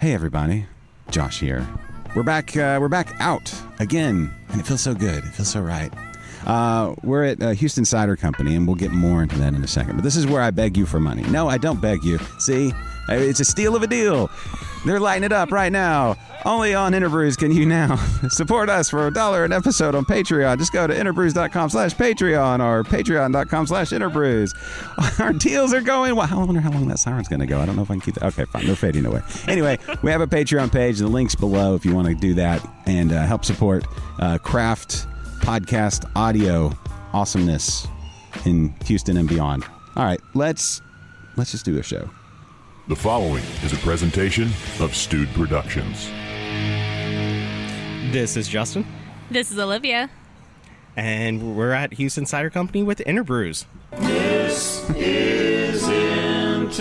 Hey everybody, Josh here. We're back out again, and it feels so good. It feels so right. We're at Houston Cider Company, and we'll get more into that in a second. But this is where I beg you for money. No, I don't beg you. See, it's a steal of a deal. They're lighting it up right now. Only on InterBrews can you now support us for $1 an episode on Patreon. Just go to interbrews.com/Patreon or patreon.com/InterBrews. Our deals are going well. I wonder how long that siren's going to go. I don't know if I can keep that. Okay, fine. They're fading away. Anyway, we have a Patreon page. The link's below if you want to do that and help support craft podcast audio awesomeness in Houston and beyond. All right, let's just do a show. The following is a presentation of Stewed Productions. This is Justin. This is Olivia. And we're at Houston Cider Company with InterBrews. This is InterBrews.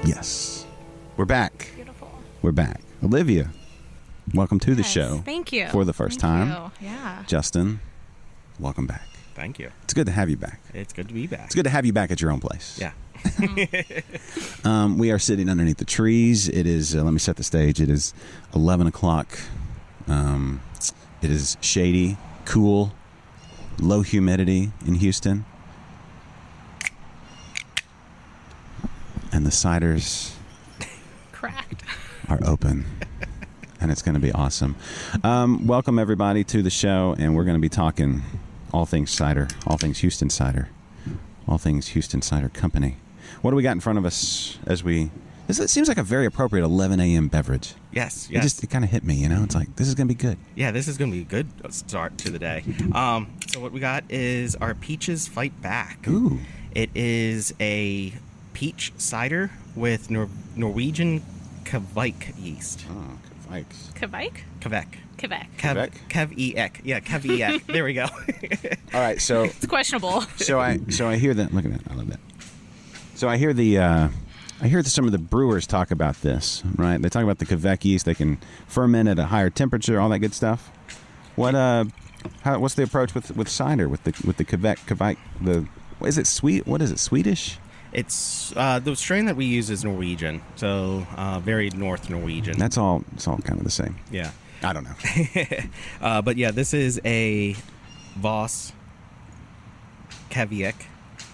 Yes. We're back. Beautiful. We're back. Olivia, welcome to the show. Thank you. For the first time. Yeah. Justin, welcome back. Thank you. It's good to have you back. It's good to be back. It's good to have you back at your own place. Yeah. We are sitting underneath the trees. It is, let me set the stage. It is 11 o'clock. It is shady, cool, low humidity in Houston. And the ciders Cracked. are open. And it's going to be awesome. Welcome, everybody, to the show. And we're going to be talking all things cider, all things Houston cider, all things Houston Cider Company. What do we got in front of us as we... It seems like a very appropriate 11 a.m. beverage. Yes. It kind of hit me, you know? It's like, this is going to be good. Yeah, this is going to be a good start to the day. So what we got is our Peaches Fight Back. Ooh. It is a peach cider with Norwegian Kavik yeast. Oh, Kavik. Kavik? Kavik. Quebec. Kavik. Yeah, Kavik. There we go. All right, so... It's questionable. So I hear that... Look at that. I love that. So I hear some of the brewers talk about this, right? They talk about the Kavik yeast. They can ferment at a higher temperature, all that good stuff. What's the approach with cider with the Kavik? Is it sweet? What is it? Swedish? It's the strain that we use is Norwegian, so very North Norwegian. It's all kind of the same. Yeah. I don't know. But yeah, this is a Voss Kavik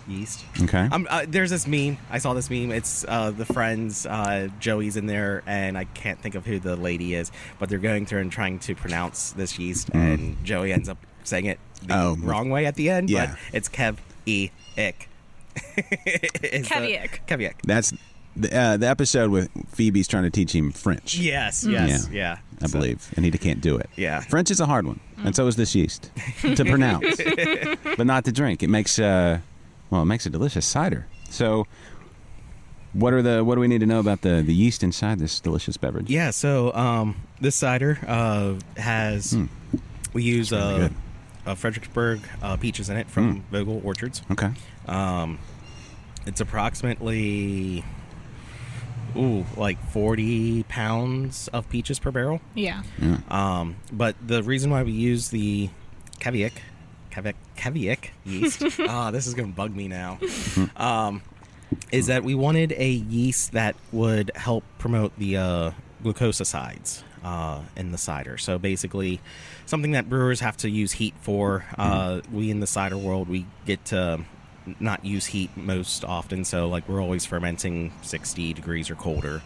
yeast. Okay. There's this meme. I saw this meme. It's the friends. Joey's in there, and I can't think of who the lady is, but they're going through and trying to pronounce this yeast, and Joey ends up saying it the wrong way at the end. Yeah. But it's Kavik. Kavik. That's the episode with Phoebe's trying to teach him French. Yes. Yeah. I believe, and he can't do it. Yeah. French is a hard one, and so is this yeast to pronounce, but not to drink. It makes it makes a delicious cider. So, what do we need to know about the yeast inside this delicious beverage? Yeah. So, this cider has we use really Fredericksburg peaches in it from Vogel Orchards. Okay. It's approximately like 40 pounds of peaches per barrel. Yeah. But the reason why we use the Kavik yeast, this is going to bug me now, is that we wanted a yeast that would help promote the glucosicides in the cider. So basically, something that brewers have to use heat for. We in the cider world, we get to not use heat most often, so like we're always fermenting 60 degrees or colder,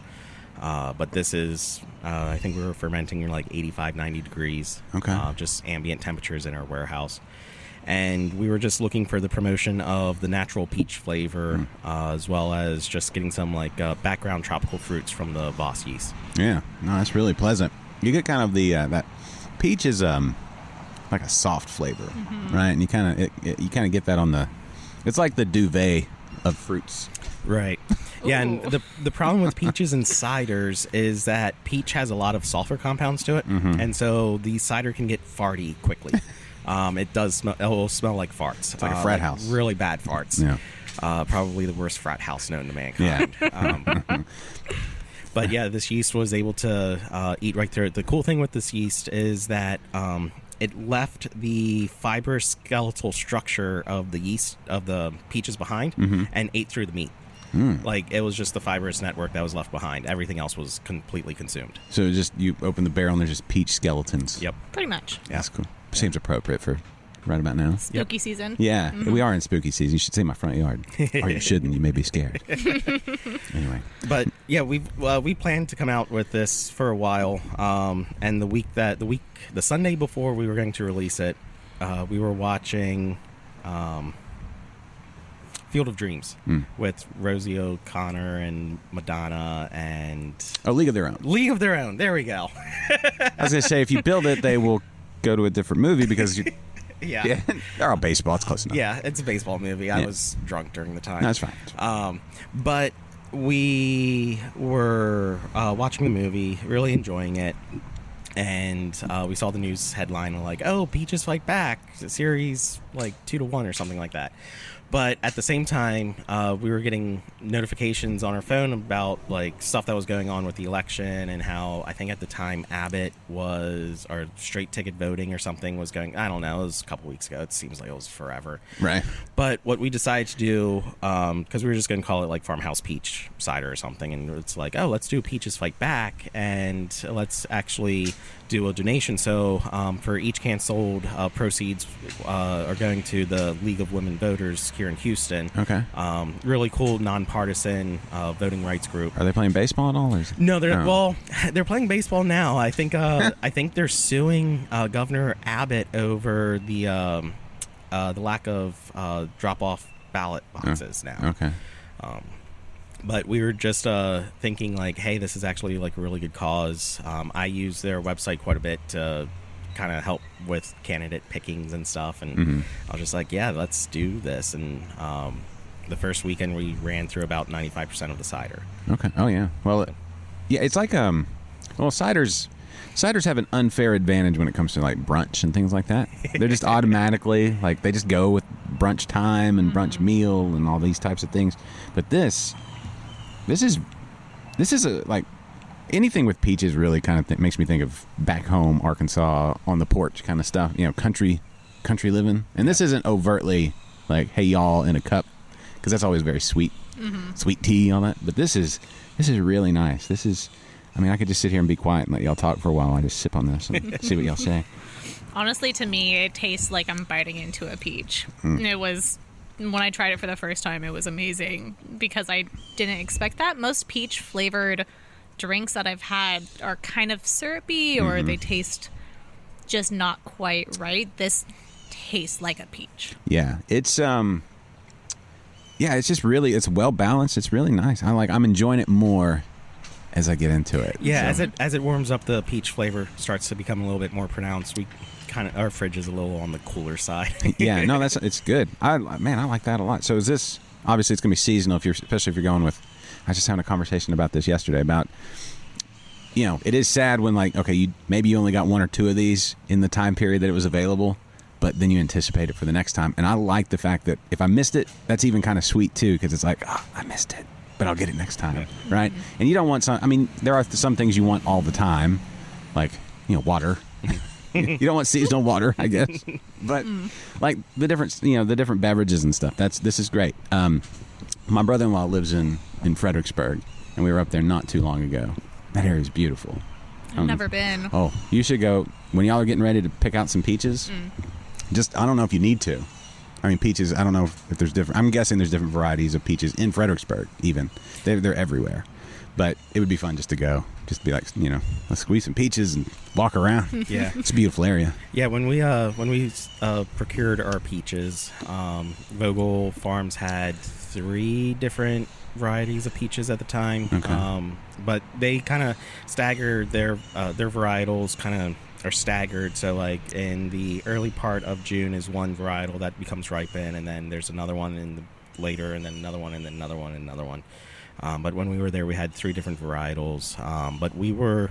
but this is I think we were fermenting like 85-90 degrees. Okay. Just ambient temperatures in our warehouse, and we were just looking for the promotion of the natural peach flavor, as well as just getting some like background tropical fruits from the Voss yeast. Yeah, no, that's really pleasant. You get kind of the that peach is like a soft flavor, right? And you kind of get that on the... It's like the duvet of fruits. Right. Yeah, and the problem with peaches and ciders is that peach has a lot of sulfur compounds to it, and so the cider can get farty quickly. It does smell. It will smell like farts. It's like a frat house. Really bad farts. Yeah. Probably the worst frat house known to mankind. Yeah. But yeah, this yeast was able to eat right there. The cool thing with this yeast is that it left the fibrous skeletal structure of the yeast of the peaches behind and ate through the meat. Like, it was just the fibrous network that was left behind. Everything else was completely consumed. So just you open the barrel and there's just peach skeletons. Yep. Pretty much. Yeah. That's cool. Seems appropriate for right about now. Spooky season. Yeah, we are in spooky season. You should see my front yard. Or you shouldn't. You may be scared. Anyway. But yeah, we planned to come out with this for a while. And the Sunday before we were going to release it, we were watching Field of Dreams with Rosie O'Connor and Madonna and League of Their Own. League of Their Own. There we go. I was going to say, if you build it, they will go to a different movie because Yeah. they're all baseball. It's close enough. Yeah, it's a baseball movie. I was drunk during the time. That's fine. But we were watching the movie, really enjoying it, and we saw the news headline like, "Oh, Peaches Fight Back," the series like 2-1 or something like that. But at the same time, we were getting notifications on our phone about like stuff that was going on with the election and how I think at the time Abbott was, or straight ticket voting or something was going. I don't know. It was a couple weeks ago. It seems like it was forever. Right. But what we decided to do, because we were just going to call it like Farmhouse Peach Cider or something, and it's like, oh, let's do Peaches Fight Back, and let's actually do a donation. So for each can sold, proceeds are going to the League of Women Voters here in Houston. Okay. Really cool, nonpartisan voting rights group. Are they playing baseball at all? Or is it... No, they're Oh. well, they're playing baseball now. I think I think they're suing Governor Abbott over the lack of drop-off ballot boxes now. Okay. But we were just thinking like, hey, this is actually like a really good cause. I use their website quite a bit to kind of help with candidate pickings and stuff, and I was just like, yeah, let's do this. And the first weekend we ran through about 95% of the cider. Okay. Oh yeah. Well, yeah. It's like ciders have an unfair advantage when it comes to like brunch and things like that. They're just automatically like they just go with brunch time and brunch meal and all these types of things. But this is like anything with peaches really kind of makes me think of back home Arkansas on the porch kind of stuff. You know, country living. And this isn't overtly like, hey y'all in a cup, because that's always very sweet, sweet tea, all that. But this is really nice. This is. I mean, I could just sit here and be quiet and let y'all talk for a while. I just sip on this and see what y'all say. Honestly, to me, it tastes like I'm biting into a peach. It was, when I tried it for the first time, it was amazing because I didn't expect that. Most peach flavored drinks that I've had are kind of syrupy or they taste just not quite right. This tastes like a peach. Yeah, it's just really, it's well balanced. It's really nice. I'm enjoying it more as I get into it. Yeah, so. as it warms up, the peach flavor starts to become a little bit more pronounced. Our fridge is a little on the cooler side. Yeah, no, it's good. I like that a lot. So is this, obviously it's going to be seasonal, especially if you're going with, I was just having a conversation about this yesterday about, you know, it is sad when like, okay, maybe you only got one or two of these in the time period that it was available, but then you anticipate it for the next time. And I like the fact that if I missed it, that's even kind of sweet too, because it's like, oh, I missed it, but I'll get it next time, right? And you don't want some, I mean, there are some things you want all the time, like, you know, water. You don't want seasonal water, I guess. But like the different beverages and stuff, this is great. My brother-in-law lives in Fredericksburg, and we were up there not too long ago. That area is beautiful. I've never been. Oh, you should go when y'all are getting ready to pick out some peaches. Just, I don't know if you need to. I mean, peaches, I don't know if there's different. I'm guessing there's different varieties of peaches in Fredericksburg, even. They're everywhere. But it would be fun just to go. Just be like, you know, let's squeeze some peaches and walk around. Yeah. It's a beautiful area. Yeah, when we procured our peaches, Vogel Farms had 3 different varieties of peaches at the time. Okay. But they kind of staggered their varietals kind of are staggered. So like in the early part of June is one varietal that becomes ripened, and then there's another one in the later, and then another one, and then another one, and another one. But when we were there, we had 3 different varietals. But we were,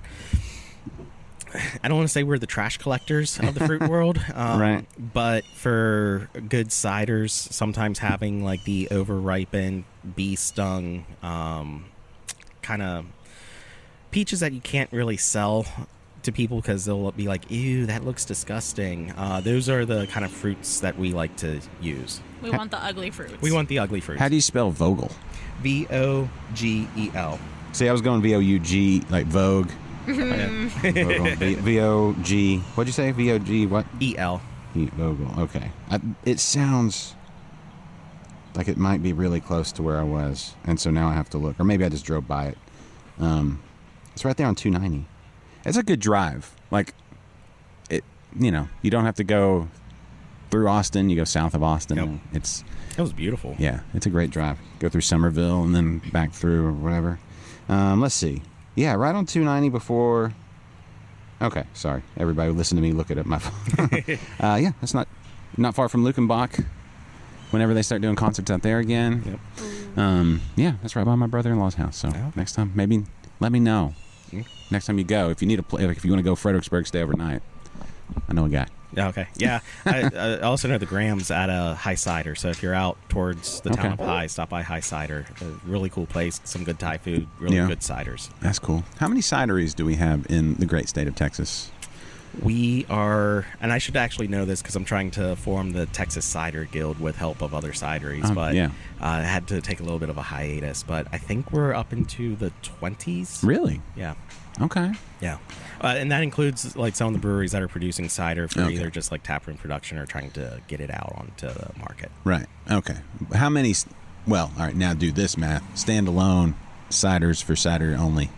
I don't want to say we're the trash collectors of the fruit world. Right. But for good ciders, sometimes having like the over-ripened, bee-stung kind of peaches that you can't really sell to people because they'll be like, ew, that looks disgusting. Those are the kind of fruits that we like to use. We want the ugly fruits. We want the ugly fruits. How do you spell Vogel? Vogel. See, I was going V-O-U-G, like Vogue. Yeah. V-O-G. What'd you say? V-O-G what? E-L. Vogel. Okay. It sounds like it might be really close to where I was, and so now I have to look. Or maybe I just drove by it. It's right there on 290. It's a good drive. Like, it. You don't have to go through Austin. You go south of Austin. Yep. It was beautiful. Yeah, it's a great drive. Go through Somerville and then back through or whatever. Let's see. Yeah, right on 290 before. Okay, sorry. Everybody listen to me look at my phone. Yeah, that's not far from Lukenbach. Whenever they start doing concerts out there again. Yep. Yeah, that's right by my brother-in-law's house. So next time, maybe let me know. Next time you go, if you need if you want to go Fredericksburg, stay overnight. I know a guy. Okay. Yeah. I also know the Grams at High Cider. So if you're out towards the town of High, stop by High Cider. A really cool place. Some good Thai food. Really good ciders. That's cool. How many cideries do we have in the great state of Texas? We are, and I should actually know this because I'm trying to form the Texas Cider Guild with help of other cideries, but I had to take a little bit of a hiatus. But I think we're up into the 20s. Really? Yeah. Okay. Yeah. And that includes like some of the breweries that are producing cider for either just like taproom production or trying to get it out onto the market. Right. Okay. How many? Well, all right. Now do this math. Standalone ciders for cider only.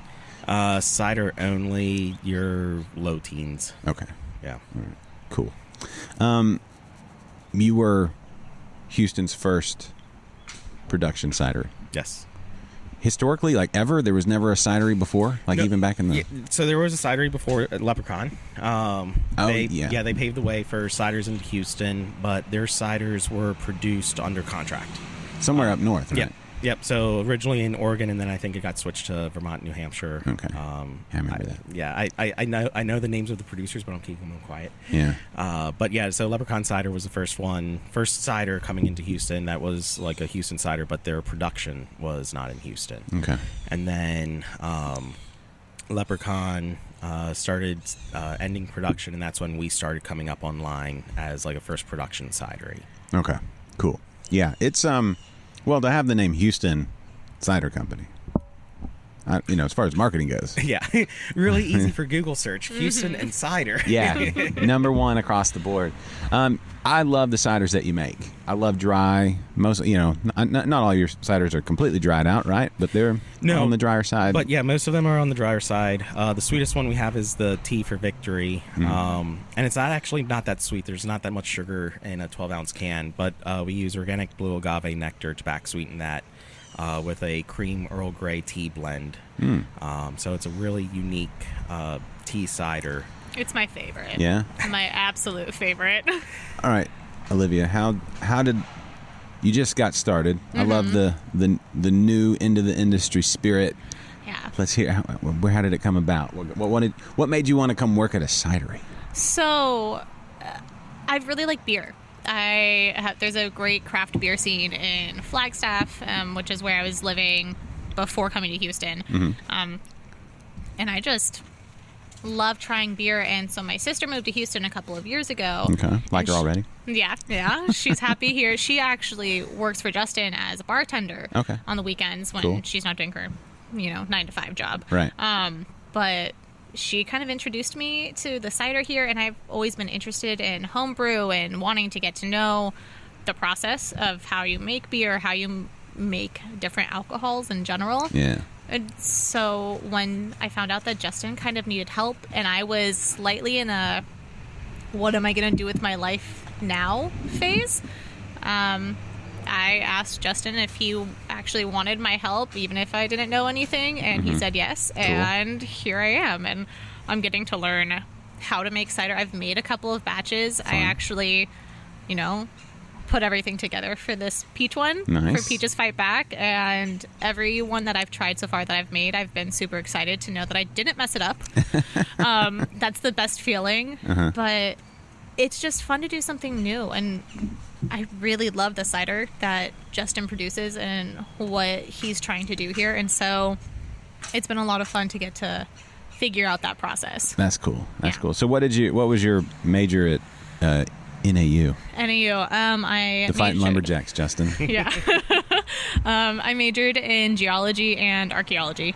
Cider only, your low teens. Okay. Yeah. All right. Cool. You were Houston's first production cider. Yes. Historically, like ever, there was never a cidery before, like even back in the. Yeah, so there was a cidery before Leprechaun. They paved the way for ciders in Houston, but their ciders were produced under contract Somewhere up north, right? Yep. So originally in Oregon, and then I think it got switched to Vermont, New Hampshire. Okay. I remember that. Yeah, I know the names of the producers, but I'm keeping them quiet. Yeah. But yeah, so Leprechaun Cider was the first cider coming into Houston that was like a Houston cider, but their production was not in Houston. Okay. And then Leprechaun started ending production, and that's when we started coming up online as like a first production cidery. Okay. Cool. Yeah, it's well, to have the name Houston Cider Company, as far as marketing goes. Yeah, really easy for Google search. Houston and cider. Yeah, number one across the board. I love the ciders that you make. I love dry. Most, not all your ciders are completely dried out, right? But they're on the drier side. But yeah, most of them are on the drier side. The sweetest one we have is the Tea for Victory. And it's actually not that sweet. There's not that much sugar in a 12-ounce can, but we use organic blue agave nectar to back sweeten that with a cream Earl Grey tea blend. So it's a really unique tea cider. It's my favorite. Yeah? My absolute favorite. All right, Olivia, how did you just got started? I love the new into the industry spirit. Yeah. Let's hear how did it come about? What made you want to come work at a cidery? So, I really like beer. There's a great craft beer scene in Flagstaff, which is where I was living before coming to Houston. And I just love trying beer, and so my sister moved to Houston a couple of years ago. Okay, like her already. Yeah, she's happy here. She actually works for Justin as a bartender. Okay. On the weekends when she's not doing her, 9-to-5 job. Right. But she kind of introduced me to the cider here, and I've always been interested in homebrew and wanting to get to know the process of how you make beer, how you make different alcohols in general. Yeah. And so when I found out that Justin kind of needed help, and I was slightly in a what am I going to do with my life now phase, I asked Justin if he actually wanted my help, even if I didn't know anything, and he said yes. Cool. And here I am, and I'm getting to learn how to make cider. I've made a couple of batches. Fun. I actually, put everything together for this peach one. Nice. For Peaches Fight Back, and every one that I've tried so far that I've made, I've been super excited to know that I didn't mess it up. That's the best feeling. But it's just fun to do something new, and I really love the cider that Justin produces and what he's trying to do here, and so it's been a lot of fun to get to figure out that process. That's cool. That's Yeah. cool. So what was your major at NAU? NAU. I The Fighting majored- Lumberjacks, Justin. Yeah. I majored in geology and archaeology.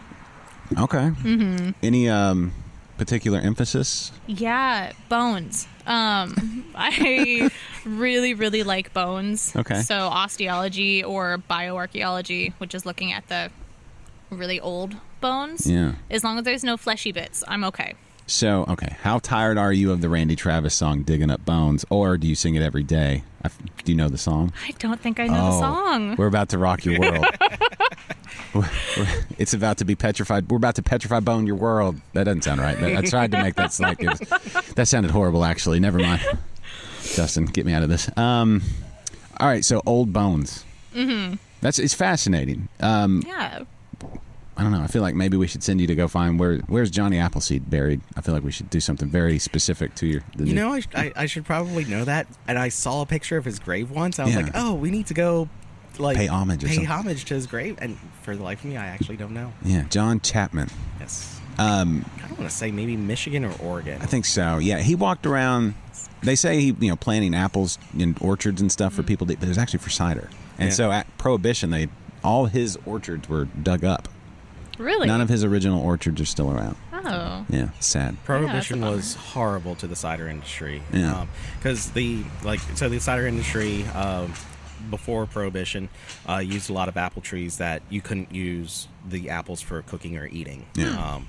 Okay. Mm-hmm. Any particular emphasis? Yeah, bones. I really, really like bones. Okay. So osteology or bioarchaeology, which is looking at the really old bones. Yeah. As long as there's no fleshy bits, I'm okay. So, okay, how tired are you of the Randy Travis song "Digging Up Bones," or do you sing it every day? Do you know the song? I don't think I know the song. We're about to rock your world. It's about to be petrified. We're about to petrify bone your world. That doesn't sound right. I tried to make that like that sounded horrible. Actually, never mind. Justin, get me out of this. All right, so old bones. Mm-hmm. It's fascinating. Yeah. I don't know. I feel like maybe we should send you to go find where's Johnny Appleseed buried. I feel like we should do something very specific to You know, I should probably know that. And I saw a picture of his grave once. I was Yeah. like, oh, we need to go pay homage. Pay homage to his grave. And for the life of me, I actually don't know. Yeah, John Chapman. Yes. I don't want to say maybe Michigan or Oregon. I think so. Yeah, he walked around. They say he, planting apples in orchards and stuff for people, but it was actually for cider. And Yeah. so at Prohibition, all his orchards were dug up. Really? None of his original orchards are still around. Oh. Yeah, sad. Prohibition Yeah, that's a was horrible to the cider industry. Yeah. Because the cider industry before Prohibition used a lot of apple trees that you couldn't use the apples for cooking or eating. Yeah.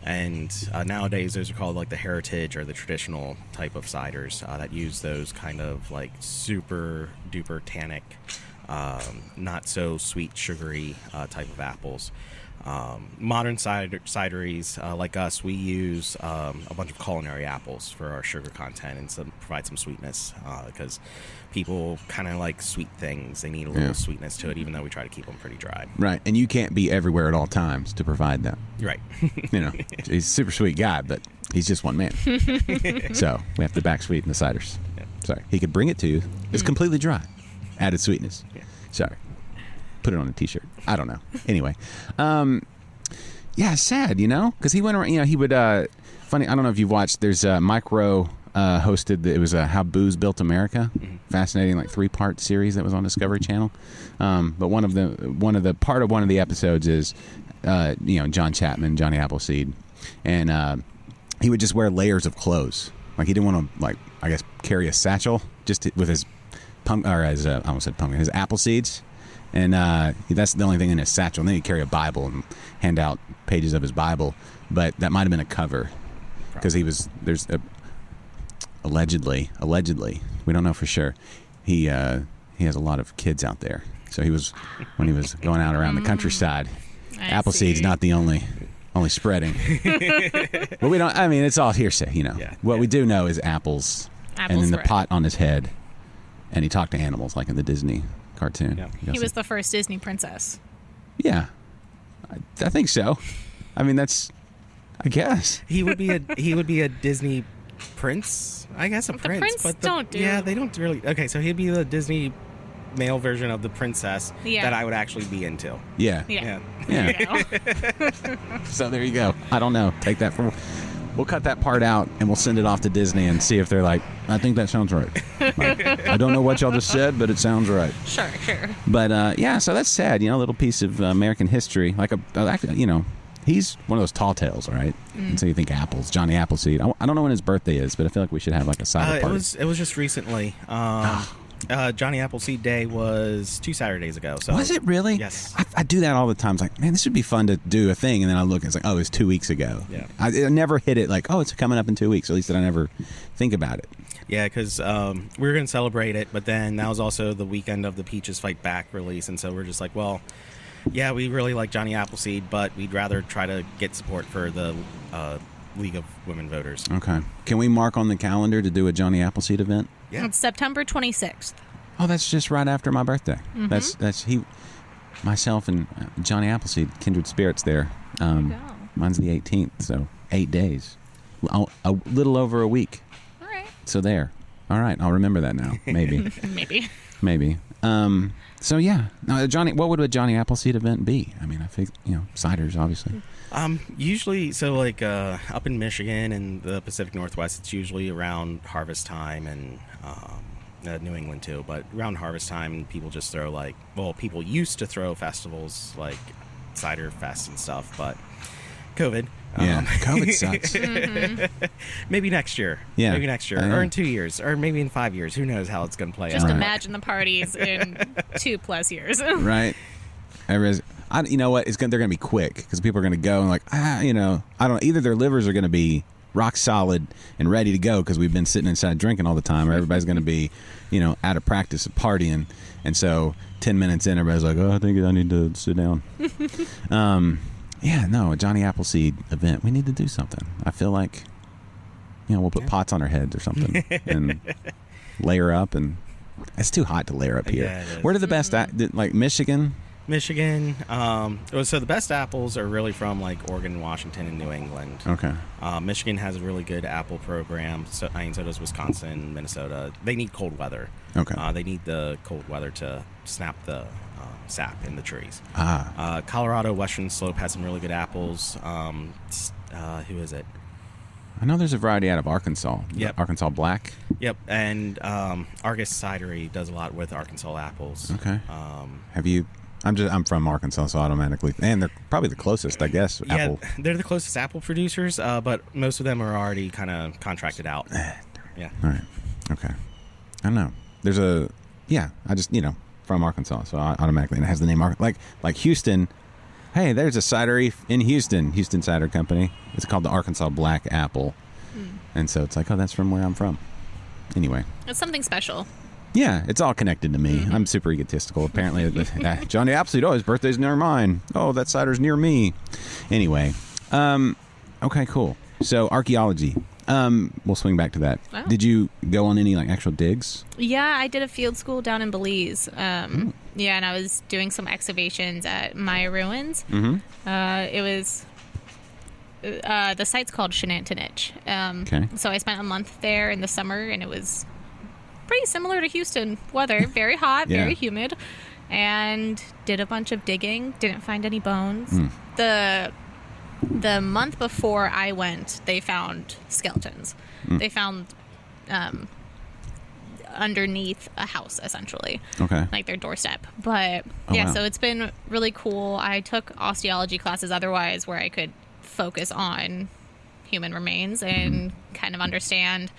And nowadays those are called like the heritage or the traditional type of ciders that use those kind of like super duper tannic, not so sweet sugary type of apples. Modern cideries like us, we use a bunch of culinary apples for our sugar content and provide some sweetness because people kind of like sweet things. They need a little sweetness to it, even though we try to keep them pretty dry. Right, and you can't be everywhere at all times to provide them. Right. He's a super sweet guy, but he's just one man. So we have to back sweeten the ciders. Yeah. Sorry, he could bring it to you. It's completely dry, added sweetness. Yeah. Sorry. Put it on a t-shirt. I don't know. Anyway, sad, because he went around, he would, funny, I don't know if you've watched, there's Mike Rowe hosted, it was How Booze Built America, fascinating, like 3-part series that was on Discovery Channel. But one of the episodes is, John Chapman, Johnny Appleseed, and he would just wear layers of clothes. Like he didn't want to, carry a satchel just with his I almost said pumpkin, his apple seeds. And that's the only thing in his satchel. And then he'd carry a Bible and hand out pages of his Bible. But that might have been a cover. Because allegedly, we don't know for sure, he has a lot of kids out there. So when he was going out around the countryside, Appleseed's not the only spreading. But we don't, it's all hearsay, Yeah. What we do know is apples and then the spread. pot on his head. And he talked to animals like in the Disney cartoon. Yeah. He was the first Disney princess. Yeah, I think so. I guess He would be a Disney prince, I guess. A prince, prince but don't do. Yeah, they don't really. Okay, so he'd be the Disney male version of the princess that I would actually be into. Yeah. Yeah. Yeah. There you go. So there you go. I don't know. Take that for. We'll cut that part out and we'll send it off to Disney and see if they're like, I think that sounds right. I don't know what y'all just said, but it sounds right. Sure. But so that's sad. A little piece of American history. Like he's one of those tall tales, right? And so you think apples, Johnny Appleseed. I don't know when his birthday is, but I feel like we should have like a cider party. It was just recently. Johnny Appleseed Day was 2 Saturdays ago. So Was it really? Yes. I do that all the time. It's like, man, this would be fun to do a thing. And then I look and it's like, oh, it's 2 weeks ago. Yeah. I never hit it like, oh, it's coming up in 2 weeks. At least I never think about it. Yeah, because we were going to celebrate it, but then that was also the weekend of the Peaches Fight Back release. And so we're just like, well, yeah, we really like Johnny Appleseed, but we'd rather try to get support for the League of Women Voters. Okay. Can we mark on the calendar to do a Johnny Appleseed event? Yeah. It's September 26th. Oh, that's just right after my birthday. That's myself and Johnny Appleseed, kindred spirits there. There you go. Mine's the 18th, so 8 days. A little over a week. All right. So there. All right, I'll remember that now, maybe. Maybe. Maybe. So yeah, now, Johnny, what would a Johnny Appleseed event be? I mean, I think ciders, obviously. Usually, so like up in Michigan and the Pacific Northwest, it's usually around harvest time, and New England too. But around harvest time, people just throw people used to throw festivals like cider fest and stuff, but COVID. Yeah, COVID sucks. Maybe next year. Yeah. Maybe next year. Or in 2 years. Or maybe in 5 years. Who knows how it's going to play Just out. imagine the parties in 2+ years. Right. You know what? They're going to be quick because people are going to go and I don't. Either their livers are going to be rock solid and ready to go because we've been sitting inside drinking all the time, or everybody's going to be, out of practice of partying, and so 10 minutes in, everybody's like, "Oh, I think I need to sit down." Yeah, no, a Johnny Appleseed event. We need to do something. I feel like, we'll put pots on our heads or something and layer up. And it's too hot to layer up here. Yeah, it is. Where do the best, Michigan? Michigan. So the best apples are really from like Oregon, Washington, and New England. Okay. Michigan has a really good apple program. So does Wisconsin, Minnesota. They need cold weather. Okay. They need the cold weather to snap the sap in the trees. Colorado, Western Slope has some really good apples. Who is it? I know there's a variety out of Arkansas. Yep. Arkansas Black. Yep, and Argus Cidery does a lot with Arkansas apples. Okay. Have you? I'm from Arkansas, so automatically, and they're probably the closest, I guess. Yeah, apple. They're the closest apple producers, but most of them are already kind of contracted out. Yeah. All right. Okay. I don't know. There's I just from Arkansas, so I automatically, and it has the name like Houston. Hey, there's a cidery in Houston Cider Company. It's called the Arkansas Black Apple, and so it's like, oh, that's from where I'm from. Anyway, It's something special. yeah, it's all connected to me. I'm super egotistical. Apparently, Johnny Appleseed, his birthday's near mine. Oh, that cider's near me. Anyway, okay, cool. So archaeology. We'll swing back to that. Wow. Did you go on any actual digs? Yeah, I did a field school down in Belize. Yeah, and I was doing some excavations at Maya Ruins. It was the site's called Shenantinich. Okay. So I spent a month there in the summer, and it was pretty similar to Houston weather. Very hot, Yeah. very humid, and did a bunch of digging. Didn't find any bones. The month before I went, they found skeletons. They found underneath a house, essentially. Okay. Like their doorstep. But Oh, yeah, wow. so it's been really cool. I took osteology classes otherwise where I could focus on human remains and kind of understand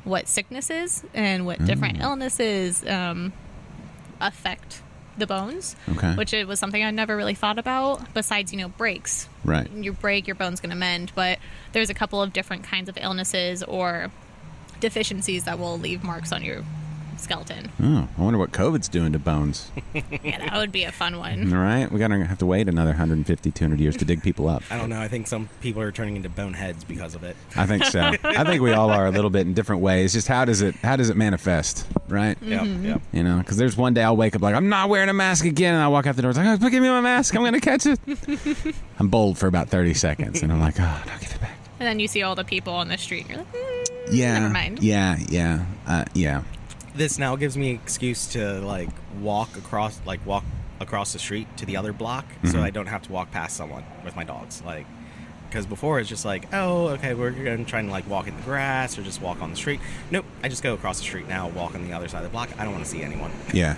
what sickness is and what different illnesses affect the bones, Okay. which it was something I never really thought about besides, breaks. Right. You break, your bone's going to mend, but there's a couple of different kinds of illnesses or deficiencies that will leave marks on your skeleton. Oh, I wonder what COVID's doing to bones. Yeah, that would be a fun All one. right. We're going to have to wait another 150, 200 years to dig people up. I don't know. I think some people are turning into boneheads because of it. I think so. I think we all are a little bit in different ways. Just how does it manifest, right? Yep. Because there's one day I'll wake up like, I'm not wearing a mask again, and I walk out the door, it's like, oh, give me my mask, I'm going to catch it. I'm bold for about 30 seconds, and I'm like, oh, I'll give it back. And then you see all the people on the street, and you're like, Yeah. never mind. Yeah. This now gives me an excuse to walk across the street to the other block, so I don't have to walk past someone with my dogs. Because before it's just like, oh, okay, we're going to try and walk in the grass or just walk on the street. Nope, I just go across the street now, walk on the other side of the block. I don't want to see anyone. Yeah.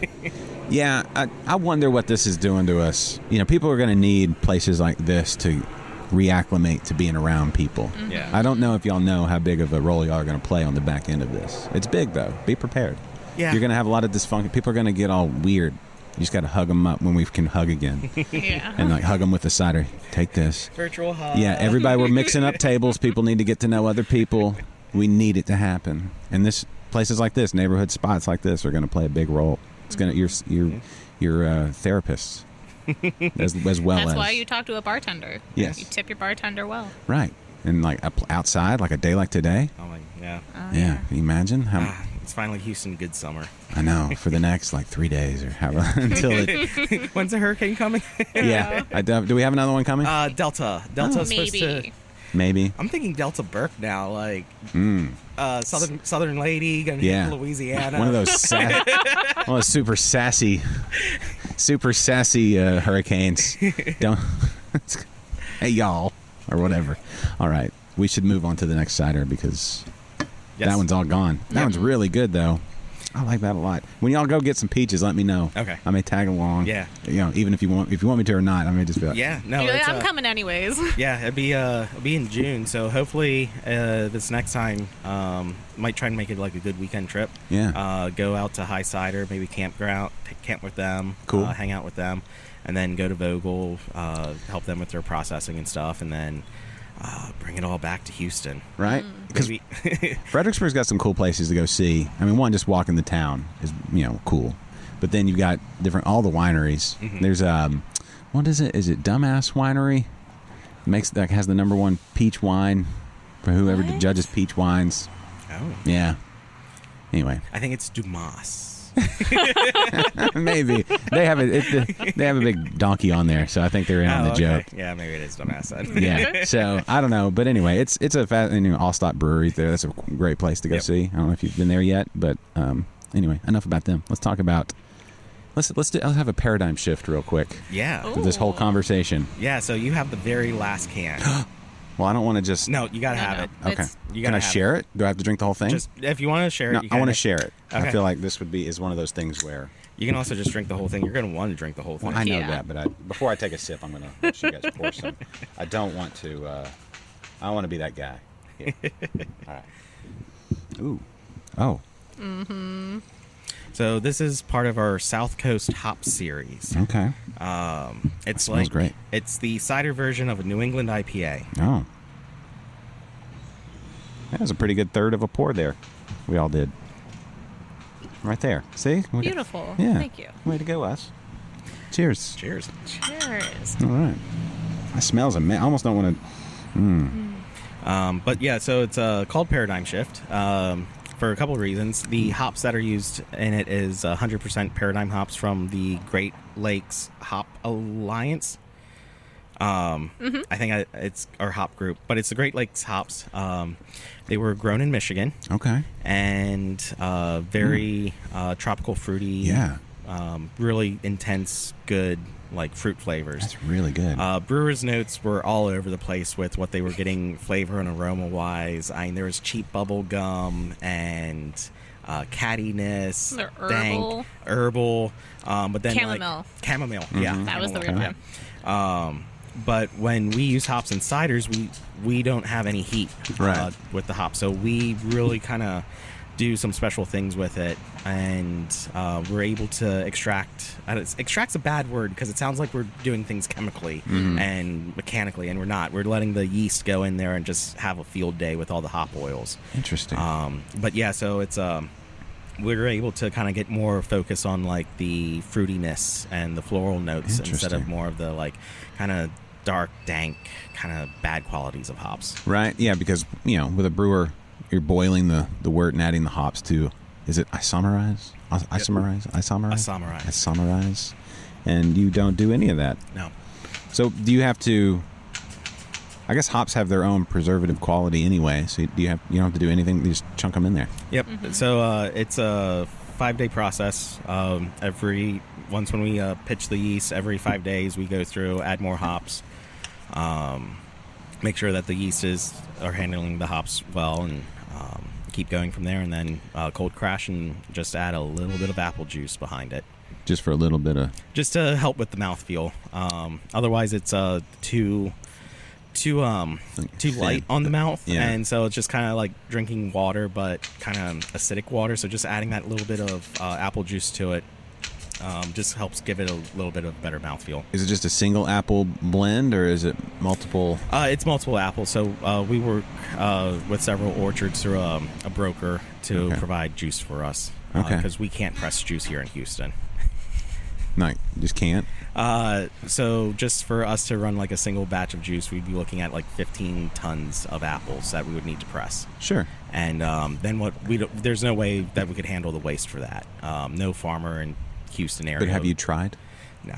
Yeah. I wonder what this is doing to us. People are going to need places like this to reacclimate to being around people. Yeah. I don't know if y'all know how big of a role y'all are going to play on the back end of this. It's big, though. Be prepared. Yeah. You're going to have a lot of dysfunction. People are going to get all weird. You just got to hug them up when we can hug again. Yeah. And hug them with a cider. Take this. Virtual hug. Yeah, everybody, we're mixing up tables. People need to get to know other people. We need it to happen. And places like this, neighborhood spots like this, are going to play a big role. It's going to your therapists as well. That's as why you talk to a bartender. Yes. You tip your bartender well. right. And outside, like a day like today. Oh my, yeah. Yeah. Can you imagine how? It's finally Houston good summer. I know, for the next 3 days or however until it. When's the hurricane coming? Yeah. Do we have another one coming? Delta. Delta's supposed to. Maybe. Maybe. I'm thinking Delta Burke now. Southern lady gonna Yeah. hit Louisiana. One of those super sassy hurricanes. Don't hey y'all or whatever. All right, we should move on to the next cider because Yes. that one's all gone. That one's really good though. I like that a lot. When y'all go get some peaches, let me know. Okay. I may tag along. Yeah. Even if you want me to or not, I may just be like, Yeah, no, You're like, it's, I'm coming anyways. yeah, it'll be in June, so hopefully this next time might try and make it like a good weekend trip. Yeah. Go out to High Cider, maybe camp with them, Cool. hang out with them, and then go to Vogel, help them with their processing and stuff, and then bring it all back to Houston. right? Because Maybe. Fredericksburg's got some cool places to go see. I mean, one, just walking the town is cool, but then you've got all the wineries. Mm-hmm. There's what is it? Is it Dumbass Winery? That has the #1 peach wine for whoever What? judges peach wines. Oh, Yeah. Anyway, I think it's Dumas. maybe they have they have a big donkey on there, so I think they're in on the joke. Yeah, maybe it is Dumas then. Yeah, so I don't know, but anyway, it's a all stop brewery there. That's a great place to go Yep. see. I don't know if you've been there yet, but anyway, enough about them. Let's talk about let's have a paradigm shift real quick Yeah. to this whole conversation. Yeah, so you have the very last can. Well, I don't want to just No, you gotta have it. okay. It's- You Can gotta I have share it? Do I have to drink the whole thing? Just if you want to share it, no, you I want to can. share it. I Okay. feel like this is one of those things where You can also just drink the whole thing. You're gonna want to drink the whole thing. I know Yeah. that, but before I take a sip, I'm gonna let you guys pour some. I don't want to. I don't want to be that guy. Here. All right. Ooh. Oh. So this is part of our South Coast Hop series. Okay. It's smells like great. It's the cider version of a New England IPA. Oh. That was a pretty good third of a pour there. We all did. Right there. See? We got- Beautiful. Yeah. Thank you. Way to go, us. Cheers. Cheers. Cheers. All right. That smells amazing. I almost don't want to. But yeah, so it's called Paradigm Shift for a couple of reasons. The hops that are used in it is 100% Paradigm hops from the Great Lakes Hop Alliance. I think it's our hop group, but it's the Great Lakes hops. They were grown in Michigan Okay. and very tropical, fruity, Yeah. really intense, good like fruit flavors. That's really good. Brewer's notes were all over the place with what they were getting flavor and aroma wise. I mean, there was cheap bubble gum and cattiness, They're dank, herbal, but then Chamomile. like chamomile. Yeah, That was the chamomile. weird one. But when we use hops and ciders, we don't have any heat Right. with the hops, so we really kind of do some special things with it, and we're able to extract. Extract's a bad word because it sounds like we're doing things chemically and mechanically, and we're not. We're letting the yeast go in there and just have a field day with all the hop oils. Interesting. But yeah, so it's we're able to kind of get more focus on like the fruitiness and the floral notes instead of Interesting. more of the like kind of dark, dank, kind of bad qualities of hops. Right? Yeah, because, with a brewer, you're boiling the wort and adding the hops to, is it isomerize? Isomerize. And you don't do any of that. No. So do you have to, I guess hops have their own preservative quality anyway, so you don't have to do anything, you just chunk them in there. Yep. So it's a 5-day process. Once when we pitch the yeast, every 5 days we go through, add more hops, make sure that the yeast are handling the hops well, and keep going from there, and then cold crash and just add a little bit of apple juice behind it. Just for a little bit of... Just to help with the mouthfeel. Otherwise, it's too light on the mouth, Yeah. and so it's just kind of like drinking water, but kind of acidic water. So just adding that little bit of apple juice to it just helps give it a little bit of better mouthfeel. Is it just a single apple blend, or is it multiple? It's multiple apples. So we work with several orchards through a broker to Okay. provide juice for us. Okay. Because we can't press juice here in Houston. No, you just can't. So just for us to run like a single batch of juice, we'd be looking at like 15 tons of apples that we would need to press. Sure. And then there's no way that we could handle the waste for that. No farmer in Houston area. But have you tried? No.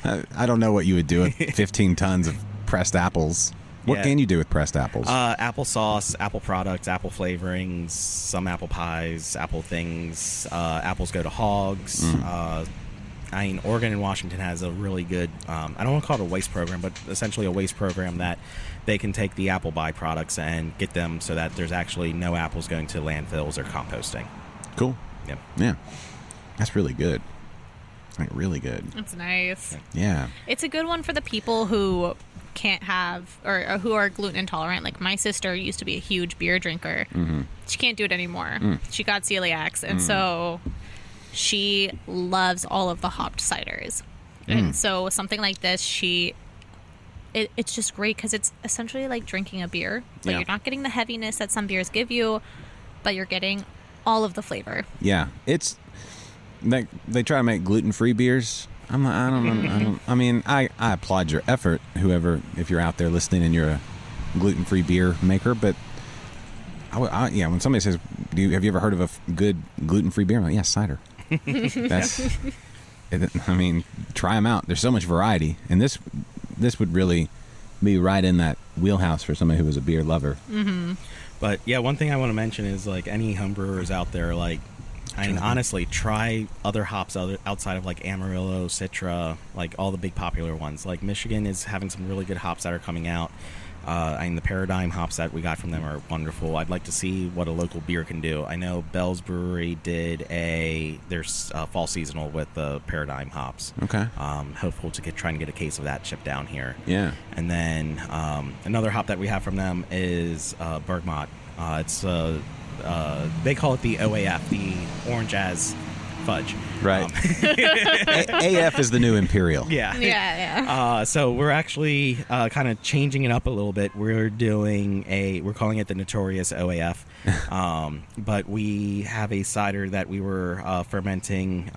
I don't know what you would do with 15 tons of pressed apples. What can you do with pressed apples? Applesauce, apple products, apple flavorings, some apple pies, apple things. Apples go to hogs. I mean, Oregon and Washington has a really good, I don't want to call it a waste program, but essentially a waste program that they can take the apple byproducts and get them so that there's actually no apples going to landfills or composting. Cool. Yep. Yeah. That's really good. Like, really good. It's nice. Yeah. It's a good one for the people who can't have or who are gluten intolerant. Like my sister used to be a huge beer drinker. She can't do it anymore. She got celiacs, and so she loves all of the hopped ciders. And so something like this, it's just great because it's essentially like drinking a beer. Like you're not getting the heaviness that some beers give you, but you're getting all of the flavor. Yeah. It's like they try to make gluten-free beers. I mean, I applaud your effort, whoever, if you're out there listening and you're a gluten-free beer maker, but when somebody says, have you ever heard of a good gluten-free beer? I'm like, yeah, cider. I mean, try them out. There's so much variety, and this would really be right in that wheelhouse for somebody who was a beer lover. But yeah, one thing I want to mention is like any homebrewers out there, like, I mean, honestly, try other hops outside of like Amarillo, Citra, like all the big popular ones. Like Michigan is having some really good hops that are coming out. I mean, the Paradigm hops that we got from them are wonderful. I'd like to see what a local beer can do. I know Bell's Brewery did their fall seasonal with the Paradigm hops. Okay. Hopeful to try and get a case of that shipped down here. Yeah. And then another hop that we have from them is Bergamot. It's they call it the OAF, the Orange as Fudge. Right. AF is the new Imperial. Yeah. So we're actually kind of changing it up a little bit. We're calling it the Notorious OAF. But we have a cider that we were fermenting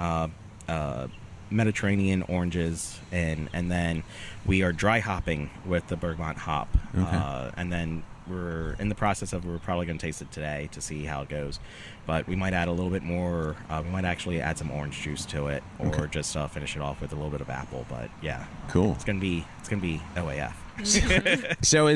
Mediterranean oranges and then we are dry hopping with the Bergamot hop. Okay. And then we're in the process of, we're probably going to taste it today to see how it goes, but we might add a little bit more. We might actually add some orange juice to it, or just finish it off with a little bit of apple. But yeah, cool. It's gonna be OAF. So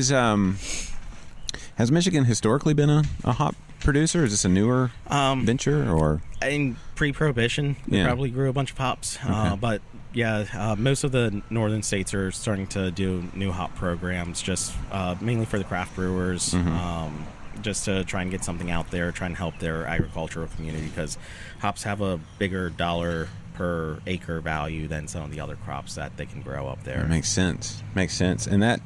has Michigan historically been a hop producer? Is this a newer venture, or in pre-prohibition we probably grew a bunch of hops, but yeah, most of the northern states are starting to do new hop programs, just mainly for the craft brewers, just to try and get something out there, try and help their agricultural community, because hops have a bigger dollar per acre value than some of the other crops that they can grow up there. That makes sense. And that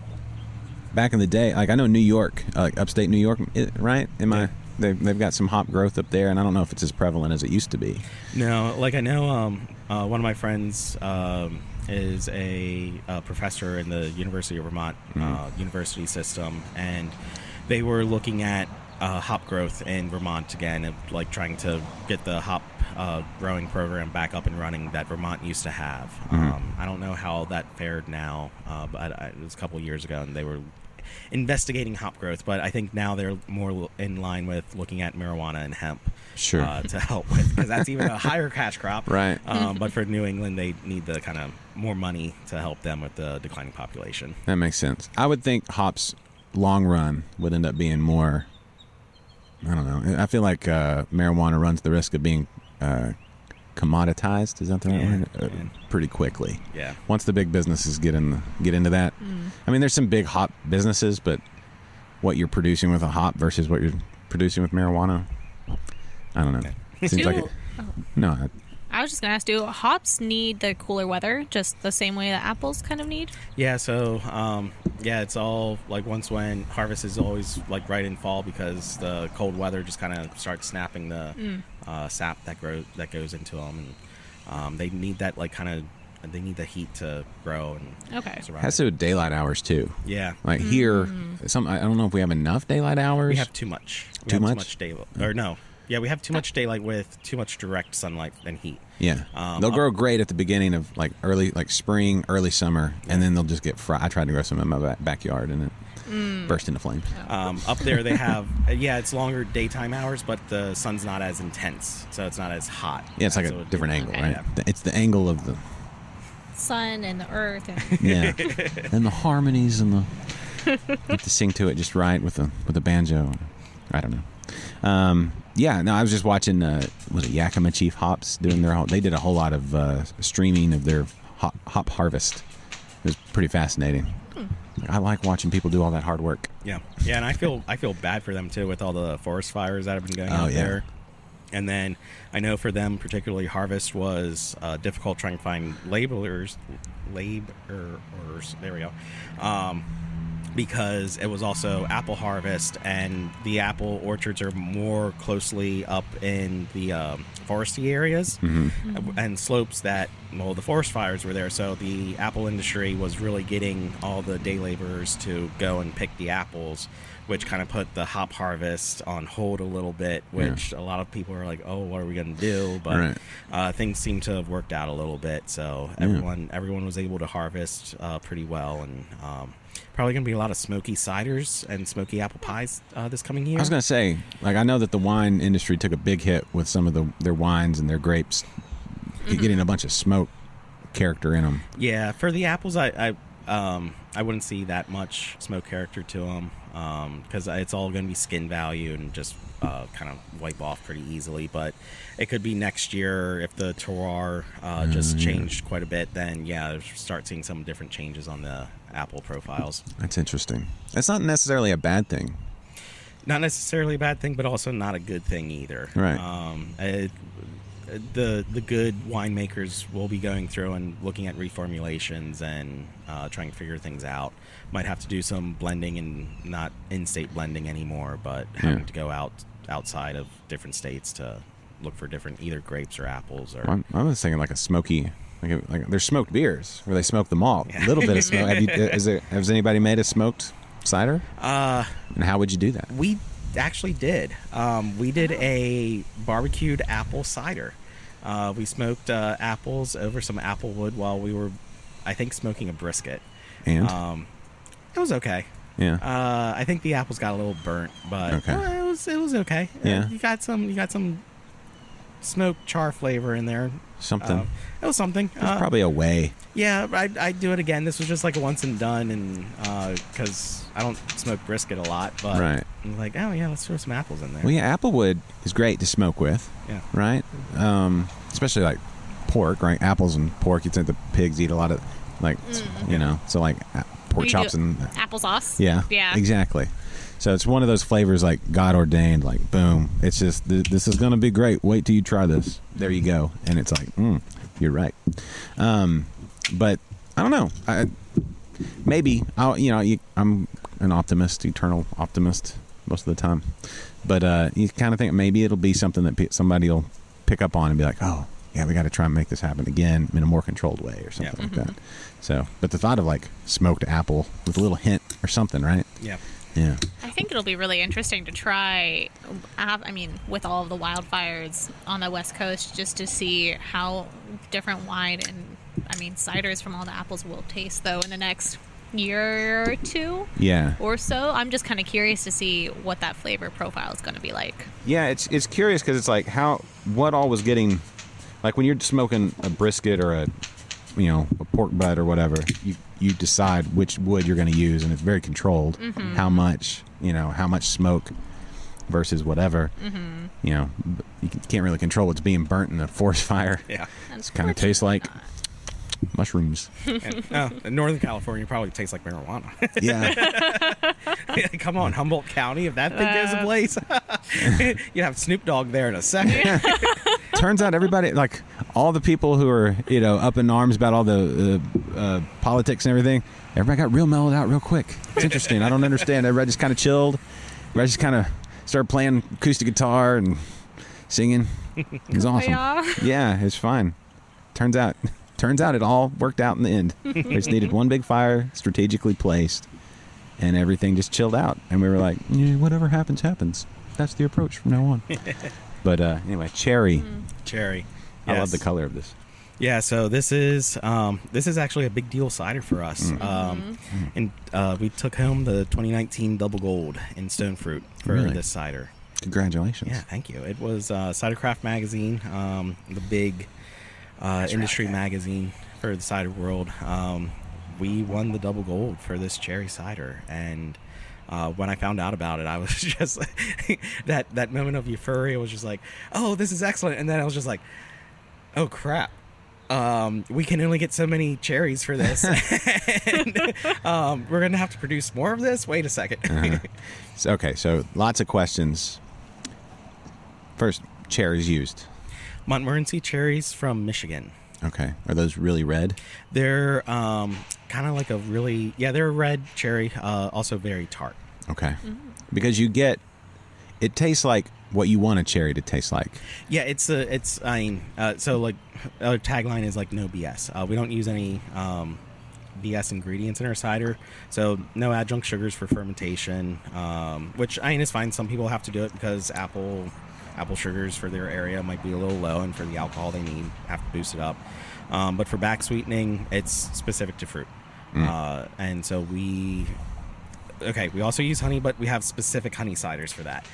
back in the day, like I know New York, like upstate New York, right? They've got some hop growth up there, and I don't know if it's as prevalent as it used to be. No, like I know one of my friends is a professor in the University of Vermont university system, and they were looking at hop growth in Vermont again, and like trying to get the hop growing program back up and running that Vermont used to have. I don't know how that fared now, but it was a couple of years ago, and they were investigating hop growth, but I think now they're more in line with looking at marijuana and hemp to help with, because that's even a higher cash crop. Right. But for New England, they need the kind of more money to help them with the declining population. That makes sense. I would think hops long run would end up being more, I don't know, I feel like marijuana runs the risk of being commoditized, is that the right word? Pretty quickly. Yeah. Once the big businesses get into that. I mean, there's some big hop businesses, but what you're producing with a hop versus what you're producing with marijuana, I don't know. It seems like it. No. I was just going to ask, do hops need the cooler weather just the same way that apples kind of need? Yeah, so it's all like once when harvest is always like right in fall, because the cold weather just kind of starts snapping the sap that goes into them, and they need that they need the heat to grow and survive. Has to do with daylight hours too. Yeah, like here, I don't know if we have enough daylight hours. We have too much. Too much daylight, or no. Yeah, we have too much daylight with too much direct sunlight and heat. Yeah. They'll grow great at the beginning of like spring, early summer, and then they'll just get fried. I tried to grow some in my backyard, and it burst into flames. Up there they have, it's longer daytime hours, but the sun's not as intense, so it's not as hot. Yeah, it's like a different angle, right? Yeah. It's the angle of the sun and the earth. And the harmonies and the... You have to sing to it just right with a banjo. I don't know. Yeah, no, I was just watching. Was it Yakima Chief Hops doing they did a whole lot of streaming of their hop harvest. It was pretty fascinating. I like watching people do all that hard work. Yeah, and I feel bad for them too with all the forest fires that have been going out there. And then I know for them particularly, harvest was difficult trying to find laborers. There we go. Because it was also apple harvest, and the apple orchards are more closely up in the foresty areas and slopes that, well, the forest fires were there. So the apple industry was really getting all the day laborers to go and pick the apples, which kind of put the hop harvest on hold a little bit, which a lot of people are like, oh, what are we going to do? But things seem to have worked out a little bit. So everyone was able to harvest pretty well, and probably going to be a lot of smoky ciders and smoky apple pies this coming year. I was going to say, like, I know that the wine industry took a big hit with some of their wines and their grapes getting a bunch of smoke character in them. Yeah, for the apples, I wouldn't see that much smoke character to them because it's all going to be skin value and just kind of wipe off pretty easily. But it could be next year if the terroir just changed quite a bit. Then start seeing some different changes on the apple profiles. That's interesting. That's not necessarily a bad thing. Not necessarily a bad thing, but also not a good thing either. Right. The good winemakers will be going through and looking at reformulations and trying to figure things out. Might have to do some blending and not in-state blending anymore, but having to go outside of different states to look for different either grapes or apples. Or I was thinking like a smoky, like there's smoked beers where they smoke the malt. A little bit of smoke. Has anybody made a smoked cider? And how would you do that? We actually did. We did a barbecued apple cider. We smoked apples over some apple wood while we were, I think, smoking a brisket. And it was okay. Yeah. I think the apples got a little burnt, but it was okay. Yeah. You got some smoked char flavor in there. Something. It was something. There's probably a way. Yeah, I'd do it again. This was just like a once and done, and because I don't smoke brisket a lot, but I'm like, oh yeah, let's throw some apples in there. Well, yeah, applewood is great to smoke with. Yeah. Right. Especially like pork, right? Apples and pork. You'd think the pigs eat a lot of, like, so like pork chops and applesauce. Yeah. Yeah. Exactly. So it's one of those flavors like God ordained, like boom. It's just this is gonna be great. Wait till you try this. There you go. And it's like, you're right. But I don't know. Maybe I'm an optimist, eternal optimist most of the time. But you kind of think maybe it'll be something that somebody will pick up on and be like, oh yeah, we got to try and make this happen again in a more controlled way or something like that. So, but the thought of like smoked apple with a little hint or something, right? Yeah. Yeah. I think it'll be really interesting to try, with all of the wildfires on the West Coast, just to see how different wine and, ciders from all the apples will taste, though, in the next year or two or so. I'm just kind of curious to see what that flavor profile is going to be like. Yeah, it's curious because it's like what all was getting, like when you're smoking a brisket or a pork butt or whatever, you decide which wood you're going to use, and it's very controlled. How much smoke versus whatever. You can't really control what's being burnt in a forest fire. Yeah, it kind of tastes like mushrooms. In Northern California, probably tastes like marijuana. Yeah. Come on, Humboldt County, if that thing goes ablaze, you'd have Snoop Dogg there in a second. Turns out everybody, like all the people who are up in arms about all the politics and everything, everybody got real mellowed out real quick. It's interesting. I don't understand. Everybody just kind of chilled. Everybody just kind of started playing acoustic guitar and singing. It was awesome. Yeah, it's fine. Turns out it all worked out in the end. We just needed one big fire, strategically placed, and everything just chilled out. And we were like, whatever happens, happens. That's the approach from now on. But anyway, cherry. Cherry. I love the color of this. Yeah, so this is actually a big deal cider for us. And we took home the 2019 Double Gold in Stone Fruit for this cider. Congratulations. Yeah, thank you. It was Cidercraft Magazine, the big industry magazine for the cider world. we won the double gold for this cherry cider. And when I found out about it, I was just like, that moment of euphoria was just like, oh, this is excellent. And then I was just like, oh crap. We can only get so many cherries for this. And, we're going to have to produce more of this. Wait a second. So lots of questions. First, cherries used. Montmorency cherries from Michigan. Okay. Are those really red? They're kind of like they're a red cherry, also very tart. Okay. Because it tastes like what you want a cherry to taste like. Yeah, so like our tagline is like no BS. We don't use any BS ingredients in our cider, so no adjunct sugars for fermentation, which is fine. Some people have to do it because apple sugars for their area might be a little low, and for the alcohol they need, have to boost it up. But for back sweetening, it's specific to fruit. And so we also use honey, but we have specific honey ciders for that.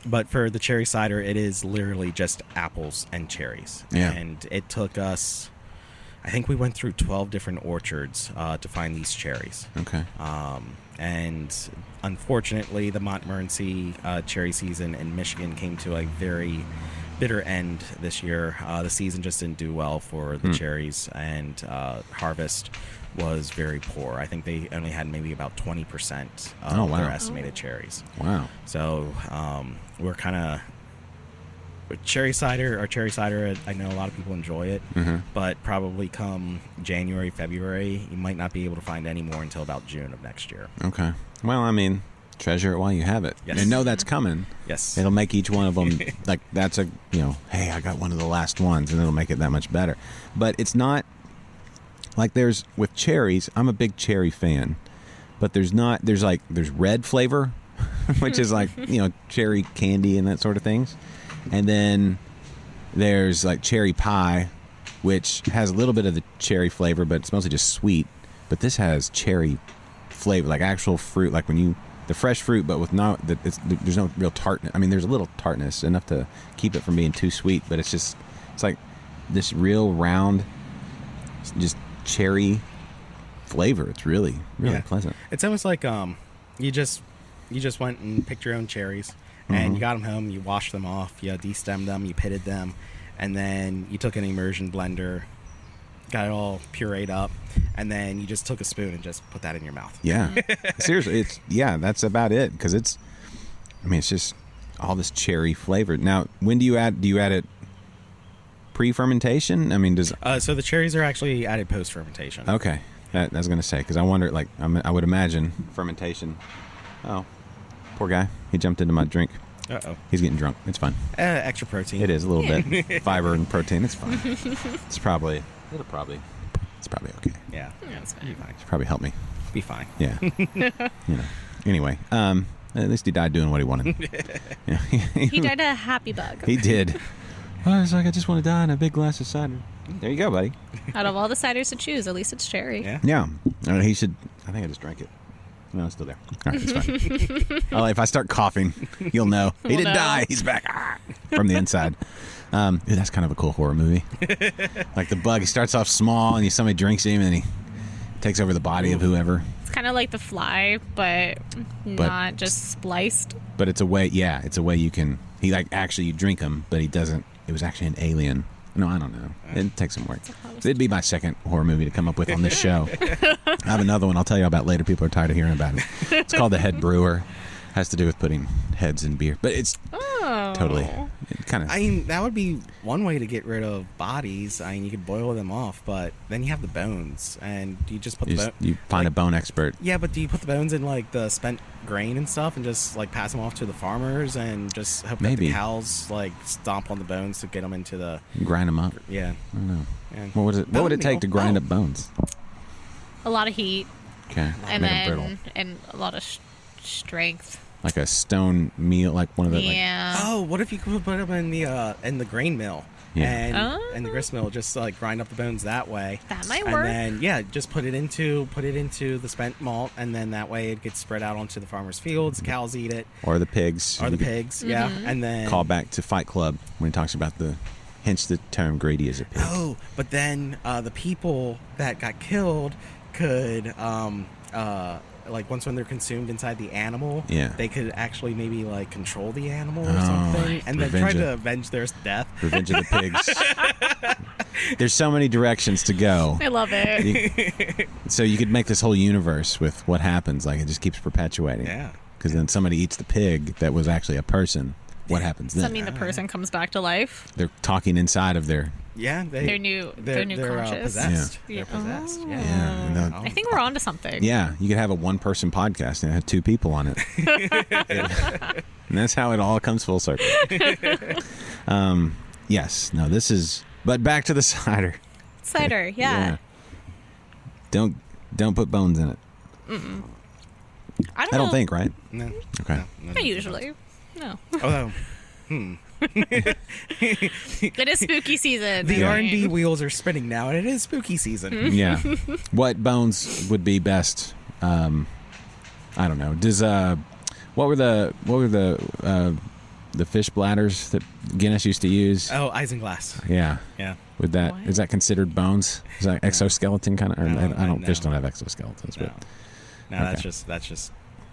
But for the cherry cider, it is literally just apples and cherries. Yeah. And it took us, I think we went through 12 different orchards to find these cherries. Okay. And unfortunately, the Montmorency cherry season in Michigan came to a very bitter end this year. The season just didn't do well for the cherries, and harvest was very poor. I think they only had maybe about 20% of their estimated cherries. Wow. So we're kind of... Cherry cider, I know a lot of people enjoy it, but probably come January, February, you might not be able to find any more until about June of next year. Okay. Well, treasure it while you have it. Yes. And know that's coming. Yes. It'll make each one of them, like, that's hey, I got one of the last ones, and it'll make it that much better. But it's not, like with cherries, I'm a big cherry fan, but there's red flavor, which is like, cherry candy and that sort of things. And then there's like cherry pie, which has a little bit of the cherry flavor, but it's mostly just sweet. But this has cherry flavor, like actual fruit, like the fresh fruit, but with there's no real tartness. There's a little tartness, enough to keep it from being too sweet, but it's like this real round, just cherry flavor. It's really, really pleasant. It's almost like you just went and picked your own cherries. And you got them home, you washed them off, you de-stemmed them, you pitted them, and then you took an immersion blender, got it all pureed up, and then you just took a spoon and just put that in your mouth. Yeah. Seriously, that's about it, because it's just all this cherry flavor. Now, when do you add it pre-fermentation? So the cherries are actually added post-fermentation. Okay. I was going to say, because I wonder, I would imagine fermentation. Oh, poor guy. He jumped into my drink. Uh-oh. He's getting drunk. It's fine. Extra protein. It is a little bit. Fiber and protein. It's fine. It's probably okay. Yeah, it's fine. It's probably help me. Be fine. Yeah. Anyway, at least he died doing what he wanted. Yeah. He died a happy bug. He did. It's like, I just want to die in a big glass of cider. There you go, buddy. Out of all the ciders to choose, at least it's cherry. Yeah. He should. I think I just drank it. No, it's still there. All right, it's fine. If I start coughing, you'll know. He didn't die. He's back from the inside. That's kind of a cool horror movie. Like the bug, he starts off small, and somebody drinks him, and he takes over the body of whoever. It's kind of like the fly, but not just spliced. But it's a way, you can. You drink him, but he doesn't. It was actually an alien. No, I don't know. It takes some work. It'd be my second horror movie to come up with on this show. I have another one I'll tell you about later. People are tired of hearing about it. It's called The Head Brewer. Has to do with putting heads in beer. But it's totally kind of... that would be one way to get rid of bodies. You could boil them off, but then you have the bones, and you just put the bone... You find a bone expert. Yeah, but do you put the bones in, the spent grain and stuff, and just, pass them off to the farmers, and just hope that the cows, stomp on the bones to get them into the... Grind them up? Yeah. I don't know. Yeah. What would it take to grind up bones? A lot of heat. Okay. And Make them brittle. And a lot of strength. Like a stone meal, like one of the... Yeah. What if you could put them in the grain mill? Yeah. And the grist mill, just grind up the bones that way. That might work. And then just put it into the spent malt, and then that way it gets spread out onto the farmers' fields. Cows eat it, or the pigs. Yeah. And then call back to Fight Club when he talks about hence the term Grady is a pig. Oh, but then the people that got killed could like once when they're consumed inside the animal, they could actually maybe like control the animal or something, and then try to avenge their death. Revenge of the pigs. There's so many directions to go. I love it. So you could make this whole universe with what happens. Like it just keeps perpetuating. Yeah. Because then somebody eats the pig that was actually a person. What happens then? Does that mean the person comes back to life? They're talking inside of their... Yeah, they're conscious. Possessed. Yeah. They're possessed. Oh. Yeah. I think we're onto something. Yeah, you could have a one-person podcast and have 2 people on it. And that's how it all comes full circle. Yes. No, this is... But back to the cider. Cider, yeah. Don't put bones in it. Mm-mm. I don't think, right? No. Okay. No, Not usually. No. Although, It is spooky season. the R&D wheels are spinning now, and it is spooky season. Yeah. What bones would be best? I don't know. Does what were the fish bladders that Guinness used to use? Oh, isinglass. Yeah. Yeah. Would that is that considered bones? Is that exoskeleton kind of? I don't. Fish don't have exoskeletons, but no, that's just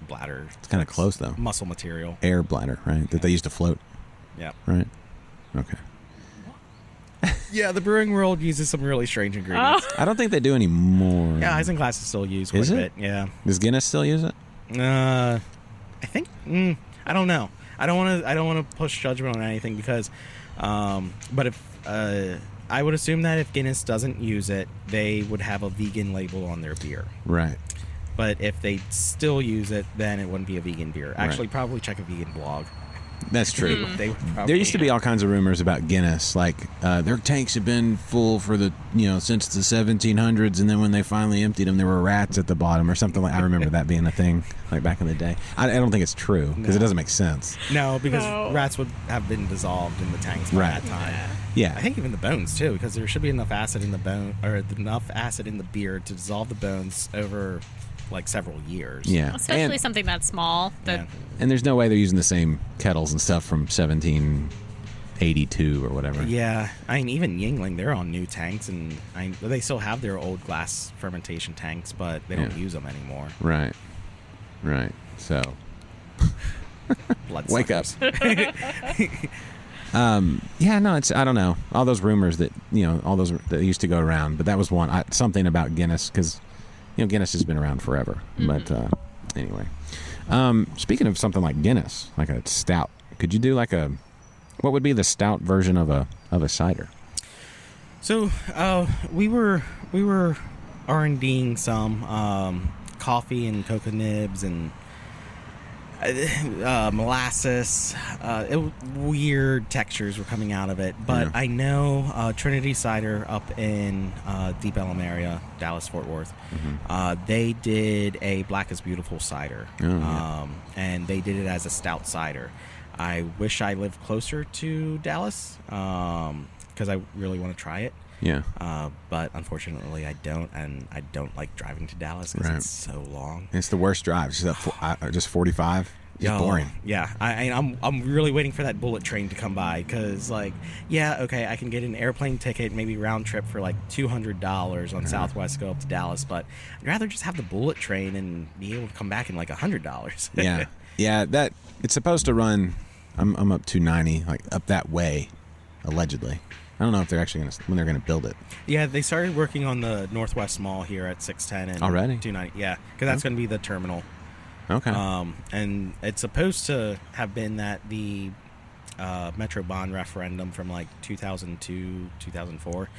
bladder. It's kind of close though. Muscle material. Air bladder, right? That they used to float. Yeah. Right. Okay. Yeah, the brewing world uses some really strange ingredients. I don't think they do anymore. Yeah, isinglass is still used quite Is a it? bit. Yeah. Does Guinness still use it? I think. I don't know. I don't want to push judgment on anything because, but if I would assume that if Guinness doesn't use it, they would have a vegan label on their beer. Right. But if they still use it, then it wouldn't be a vegan beer. Actually, probably check a vegan blog. That's true. They would probably, There used to be all kinds of rumors about Guinness, like their tanks have been full for since the 1700s, and then when they finally emptied them, there were rats at the bottom or something. Like I remember that being a thing, like back in the day. I don't think it's true because it doesn't make sense. No, because rats would have been dissolved in the tanks by that time. Yeah, I think even the bones too, because there should be enough acid in the bone or enough acid in the beer to dissolve the bones over like several years. Yeah, especially something that small. And there's no way they're using the same kettles and stuff from 1782 or whatever. Yeah, I mean even Yingling, they're on new tanks, and they still have their old glass fermentation tanks, but they don't use them anymore. Right. So, wake up. Yeah, no, it's I don't know all those rumors that all those that used to go around, but that was one something about Guinness because Guinness has been around forever. But anyway, speaking of something like Guinness, like a stout, could you do what would be the stout version of a cider? So we were R&D'ing some coffee and cocoa nibs and molasses. Weird textures were coming out of it, but I know Trinity Cider up in Deep Ellum area, Dallas, Fort Worth. They did a Black is Beautiful cider, and they did it as a stout cider. I wish I lived closer to Dallas because I really want to try it. Yeah. But unfortunately, I don't, and I don't like driving to Dallas because it's so long. It's the worst drive. Just 45. It's boring. Yeah, I'm really waiting for that bullet train to come by because, I can get an airplane ticket, maybe round trip for like $200 on Southwest, go up to Dallas, but I'd rather just have the bullet train and be able to come back in like $100. Yeah. That it's supposed to run. I'm up 290, like up that way, allegedly. I don't know if they're actually when they're gonna build it. Yeah, they started working on the Northwest Mall here at 610 and already 290. Yeah, because that's going to be the terminal. Okay. And it's supposed to have been that the Metro bond referendum from like 2002, 2004,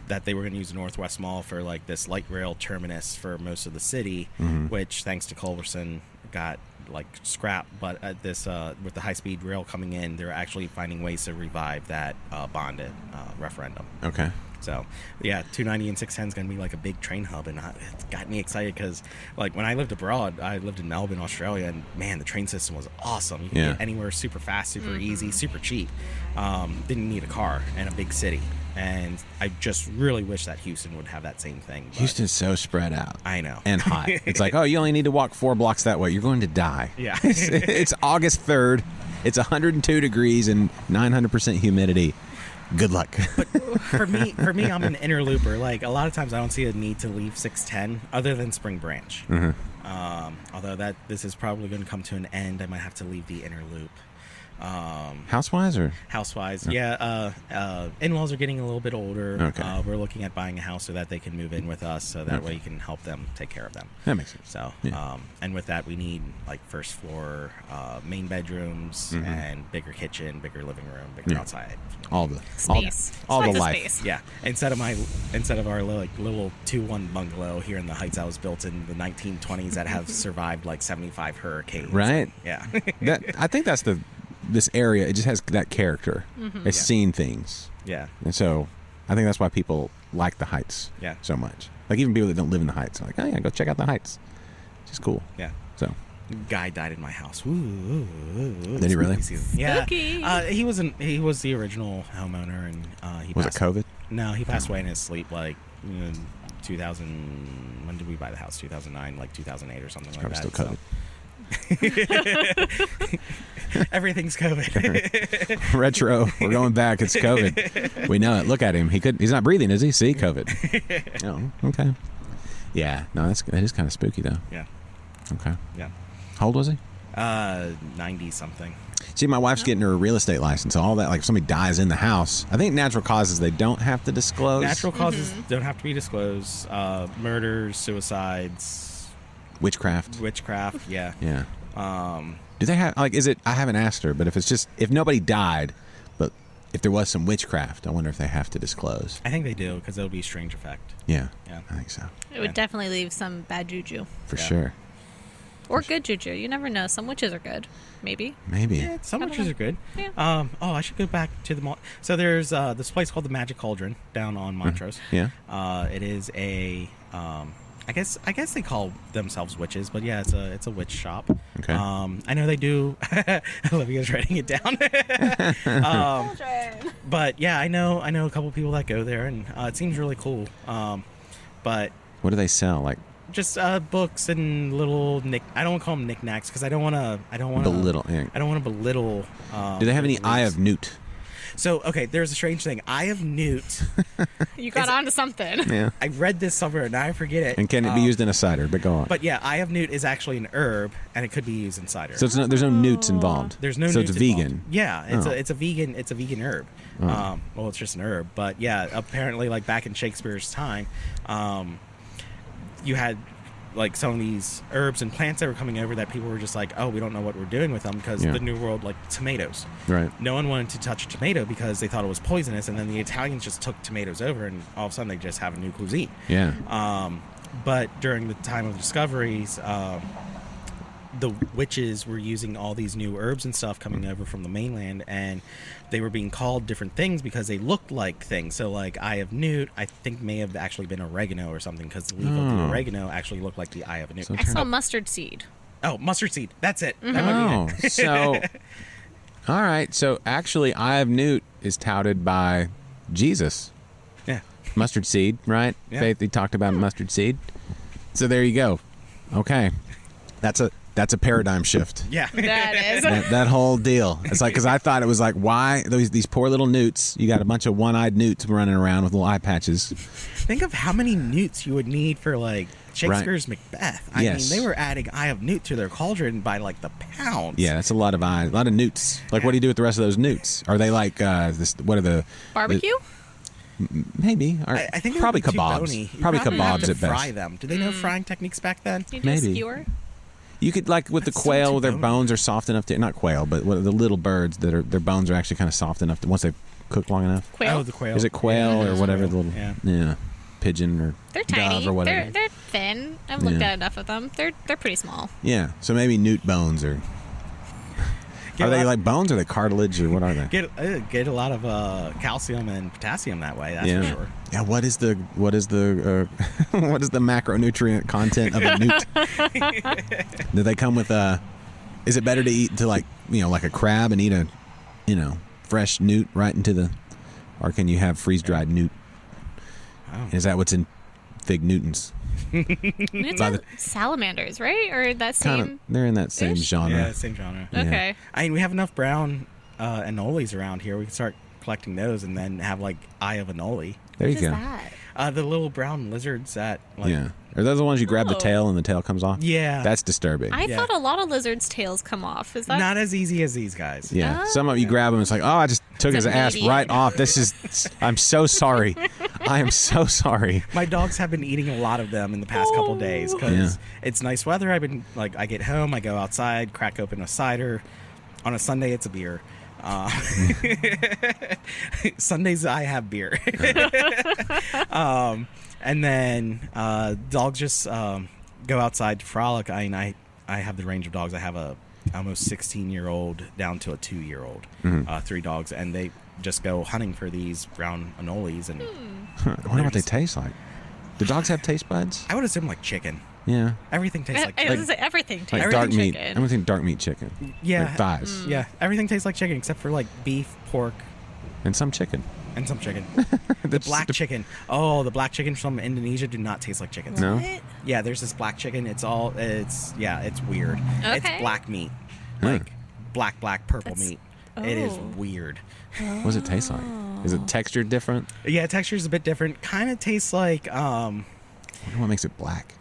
that they were going to use the Northwest Mall for like this light rail terminus for most of the city, which thanks to Culberson got like scrapped. But at this with the high-speed rail coming in, they're actually finding ways to revive that bonded referendum. Okay. So, yeah, 290 and 610 is going to be like a big train hub, and it's got me excited because, like, when I lived abroad, I lived in Melbourne, Australia, and, man, the train system was awesome. You could get anywhere super fast, super easy, super cheap. Didn't need a car in a big city. And I just really wish that Houston would have that same thing. Houston's so spread out. I know. And hot. It's like, you only need to walk 4 blocks that way. You're going to die. Yeah. It's August 3rd. It's 102 degrees and 900% humidity. Good luck. For me, I'm an inner looper. Like a lot of times, I don't see a need to leave 610 other than Spring Branch. Although this is probably going to come to an end, I might have to leave the inner loop. Housewise or housewise, yeah. In-laws are getting a little bit older. Okay. We're looking at buying a house so that they can move in with us, so that way you can help them take care of them. That makes sense. So, Yeah. And with that, we need like first floor, main bedrooms, and bigger kitchen, bigger living room, bigger outside. all the Space. all the Lots of life. space. Yeah, instead of our like little 2-1 bungalow here in the Heights, I was built in the 1920s that have survived like 75 hurricanes. Right. Yeah. I think that's this area. It just has that character. It's Yeah. seen things, Yeah. and so I think that's why people like the Heights. Yeah. So much. Like even people that don't live in the Heights are like, oh yeah, go check out the Heights. It's just cool. Yeah. So Guy died in my house. Ooh, Did he really? spooky season. Yeah. Spooky. He was the original homeowner, and he was it passed. COVID? No, he passed away in his sleep. Like 2000. When did we buy the house? 2009, like 2008 or something like Probably that. still COVID. Everything's COVID. Retro. We're going back. It's COVID. We know it. Look at him. He's not breathing, is he? See, COVID. Oh, okay. Yeah. No, that is kind of spooky though. Yeah. Okay. Yeah. How old was he? 90 something. See, my wife's getting her real estate license. All that, like if somebody dies in the house, I think natural causes they don't have to disclose. Natural causes don't have to be disclosed. Murders, suicides, Witchcraft. yeah. Yeah. Do they have like? Is it? I haven't asked her, but if nobody died, but if there was some witchcraft, I wonder if they have to disclose. I think they do because it'll be a strange effect. Yeah. Yeah. I think so. It would definitely leave some bad juju. For Yeah. sure. Or good juju. You never know. Some witches are good. Maybe. Maybe. Yeah, some I don't witches know. are good. Yeah. I should go back to the mall. So there's this place called the Magic Cauldron down on Montrose. Yeah. It is a I guess they call themselves witches, but yeah, it's a witch shop. Okay. I know they do. Olivia's writing it down. But yeah, I know a couple people that go there, and it seems really cool. But What do they sell? Like just books and little I don't want to call them knickknacks because I don't want to belittle. Yeah. I don't want to belittle. Do they have any the Eye beliefs. of Newt? So okay, there's a strange thing. Eye of Newt. You got onto something. Yeah. I read this somewhere and I forget it. And can it be used in a cider? But go on. But yeah, Eye of Newt is actually an herb, and it could be used in cider. So there's no newts involved. There's no. So newts it's involved. vegan. Yeah, Oh. it's a vegan herb. Well, it's just an herb, but yeah, apparently, like back in Shakespeare's time, you had like some of these herbs and plants that were coming over that people were just like, oh, we don't know what we're doing with them because Yeah. the New World, like tomatoes. Right. No one wanted to touch a tomato because they thought it was poisonous, and then the Italians just took tomatoes over, and all of a sudden they just have a new cuisine. Yeah. But during the time of discoveries, the witches were using all these new herbs and stuff coming over from the mainland, and they were being called different things because they looked like things. So, like Eye of Newt, I think may have actually been oregano or something because the leaf of the oregano actually looked like the Eye of Newt. So I saw mustard seed. Oh, mustard seed. That's it. That might be it. Oh, so all right. So actually, Eye of Newt is touted by Jesus. Yeah. Mustard seed, right? Yeah. Faith, he talked about mustard seed. So there you go. Okay, that's a paradigm shift. Yeah. That is. That whole deal. It's like because I thought it was like why these poor little newts. You got a bunch of one-eyed newts running around with little eye patches. Think of how many newts you would need for like Shakespeare's Macbeth. I Yes. mean, they were adding Eye of Newt to their cauldron by like the pounds. Yeah, that's a lot of eyes, a lot of newts. Like, what do you do with the rest of those newts? Are they like this? What are the Barbecue? maybe? Or I think they probably would be too kebabs. bony. You Probably have kebabs to at fry best. them. Did they know frying techniques back then? You do a maybe. skewer? You could like with That's the so quail, too their bony. bones are soft enough to not quail, but what, the little birds that are their bones are actually kind of soft enough to once they've cooked long enough. Quail? Oh, the quail. Is it quail or whatever the little Yeah. pigeon or They're dove tiny. or whatever? They're thin. I've looked Yeah. at enough of them. They're pretty small. Yeah, so maybe newt bones are. Get Are a they lot- like bones or are they cartilage or what are they? Get a lot of calcium and potassium that way. That's yeah. for sure. Yeah. What is the what is the macronutrient content of a newt? Do they come with Is it better to eat to like like a crab and eat a fresh newt right into the, or can you have freeze dried newt? Oh. Is that what's in Fig Newtons? It's By on the- salamanders, right? Or that Kind same. of. They're in that same Ish? genre. Yeah, same genre. Yeah. Okay. I mean, we have enough brown anoles around here. We can start collecting those, and then have like Eye of Anole. There you What is go. that? The little brown lizards that like Yeah. Are those the ones you grab the Oh. tail and the tail comes off? Yeah. That's disturbing. I Yeah. thought a lot of lizards' tails come off. Is that not as easy as these guys. Yeah. Oh. Some of you grab them. It's like, oh, I just took his ass immediate. right off. This is. I'm so sorry. I am so sorry. My dogs have been eating a lot of them in the past couple days because Yeah. it's nice weather. I've been like, I get home, I go outside, crack open a cider. On a Sunday, it's a beer. Sundays, I have beer. And then dogs just go outside to frolic. I mean, I have the range of dogs. I have a almost 16-year-old down to a 2-year-old, 3 dogs, and they just go hunting for these brown anoles. And I wonder what they taste like. Do dogs have taste buds? I would assume like chicken. Yeah. Everything tastes like I chicken. was gonna say everything tastes Like like dark meat. chicken. I'm gonna think dark meat chicken. Yeah. Like thighs. Yeah, everything tastes like chicken except for like beef, pork, And some chicken. and some chicken. The black chicken. Oh, the black chicken from Indonesia do not taste like chickens. No? What? Yeah, there's this black chicken. It's weird. It's Okay. black meat. Huh. Like black purple That's- meat. It is oh. weird. What does it taste like? Is it texture different? Yeah, texture is a bit different. Kind of tastes like I wonder what makes it black.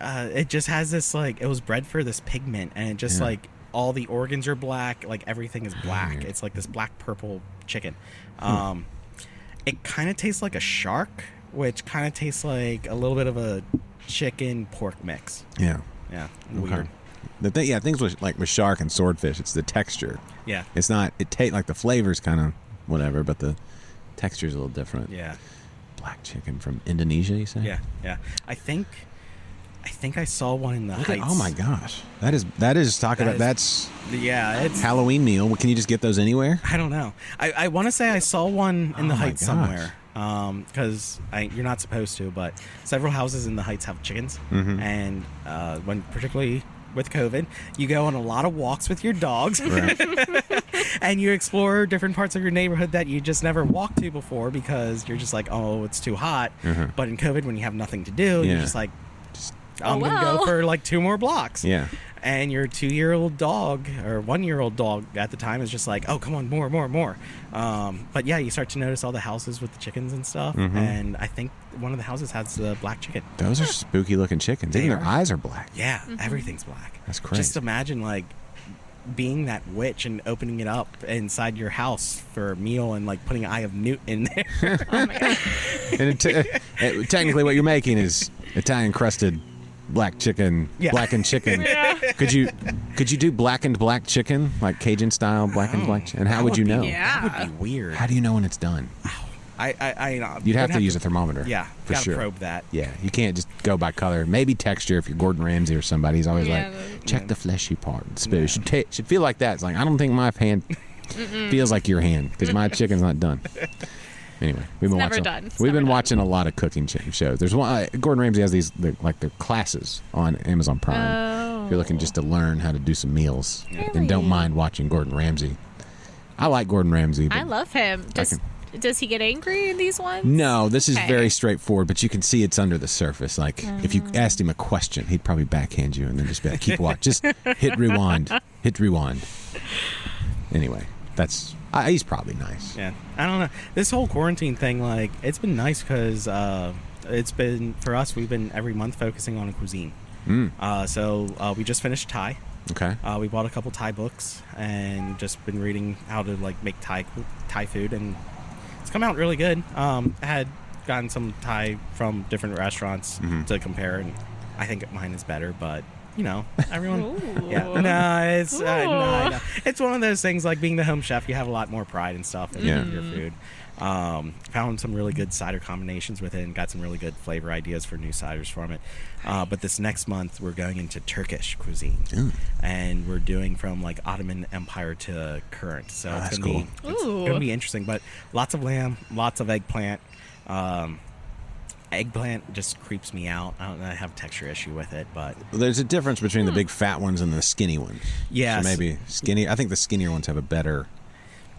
it just has this like, it was bred for this pigment, and it just Yeah. like all the organs are black, like everything is black. Weird. It's like this black purple chicken. It kind of tastes like a shark, which kind of tastes like a little bit of a chicken pork mix. Yeah. Yeah, Okay. weird. The thing, yeah, things with shark and swordfish, it's the texture. Yeah, It's not. It tastes like the flavor's kind of whatever, but the texture's a little different. yeah, Black chicken from Indonesia, you say? yeah. I think I saw one in the Look at- Heights. oh my gosh, that is talk That about is- that's Yeah, it's. Halloween meal. Can you just get those anywhere? I don't know. I want to say I saw one in the Oh my Heights gosh. somewhere. Because you're not supposed to, but several houses in the Heights have chickens, Mm-hmm. and when particularly with COVID, you go on a lot of walks with your dogs, Right. and you explore different parts of your neighborhood that you just never walked to before because you're just like, oh, it's too hot. Mhm. But in COVID, when you have nothing to do, Yeah. you're just like, I'm gonna well. go for like 2 more blocks. Yeah. And your 2-year-old dog or 1-year-old dog at the time is just like, oh, come on, more. But yeah, you start to notice all the houses with the chickens and stuff. Mhm. And I think one of the houses has the black chicken. Those are spooky looking chickens. They Even their are. eyes are black. Yeah, everything's black. That's crazy. Just imagine like being that witch and opening it up inside your house for a meal and like putting Eye of Newt in there. Oh my god. And technically, what you're making is Italian crusted black chicken, Yeah. blackened chicken. Could you do blackened black chicken, like Cajun style blackened black chicken? And how That would you be- know? Yeah. That would be weird. How do you know when it's done? I You'd have to use a thermometer. Yeah, for gotta sure. probe that. Yeah, you can't just go by color. Maybe texture. If you're Gordon Ramsay or somebody, he's always Yeah, like, check the fleshy part. It should feel like that. It's like, I don't think my hand feels like your hand because my chicken's not done. Anyway, we've been never watching. done. It's We've never been done. watching a lot of cooking shows. There's one. Gordon Ramsay has these like their classes on Amazon Prime. Oh. If you're looking just to learn how to do some meals and don't Really? mind watching Gordon Ramsay. I like Gordon Ramsay. But I love him. Does he get angry in these ones? No, this is Okay. very straightforward, but you can see it's under the surface. Like, if you asked him a question, he'd probably backhand you and then just be like, keep watching. Just hit rewind. Hit rewind. Anyway, he's probably nice. Yeah, I don't know. This whole quarantine thing, like, it's been nice because it's been, for us, we've been every month focusing on a cuisine. So we just finished Thai. Okay. We bought a couple Thai books and just been reading how to like make Thai food, and it's come out really good. I had gotten some Thai from different restaurants to compare, and I think mine is better, but you know, everyone. Ooh. Yeah, no, it's I know. It's one of those things like being the home chef. You have a lot more pride and stuff in Yeah. your food. Found some really good cider combinations with it and got some really good flavor ideas for new ciders from it. But this next month we're going into Turkish cuisine, and we're doing from like Ottoman Empire to current. So that's it's gonna cool. it's Ooh. gonna be interesting. But lots of lamb, lots of eggplant. Eggplant just creeps me out. I have a texture issue with it, but There's a difference between the big fat ones and the skinny ones. Yes. So maybe skinny. I think the skinnier ones have a better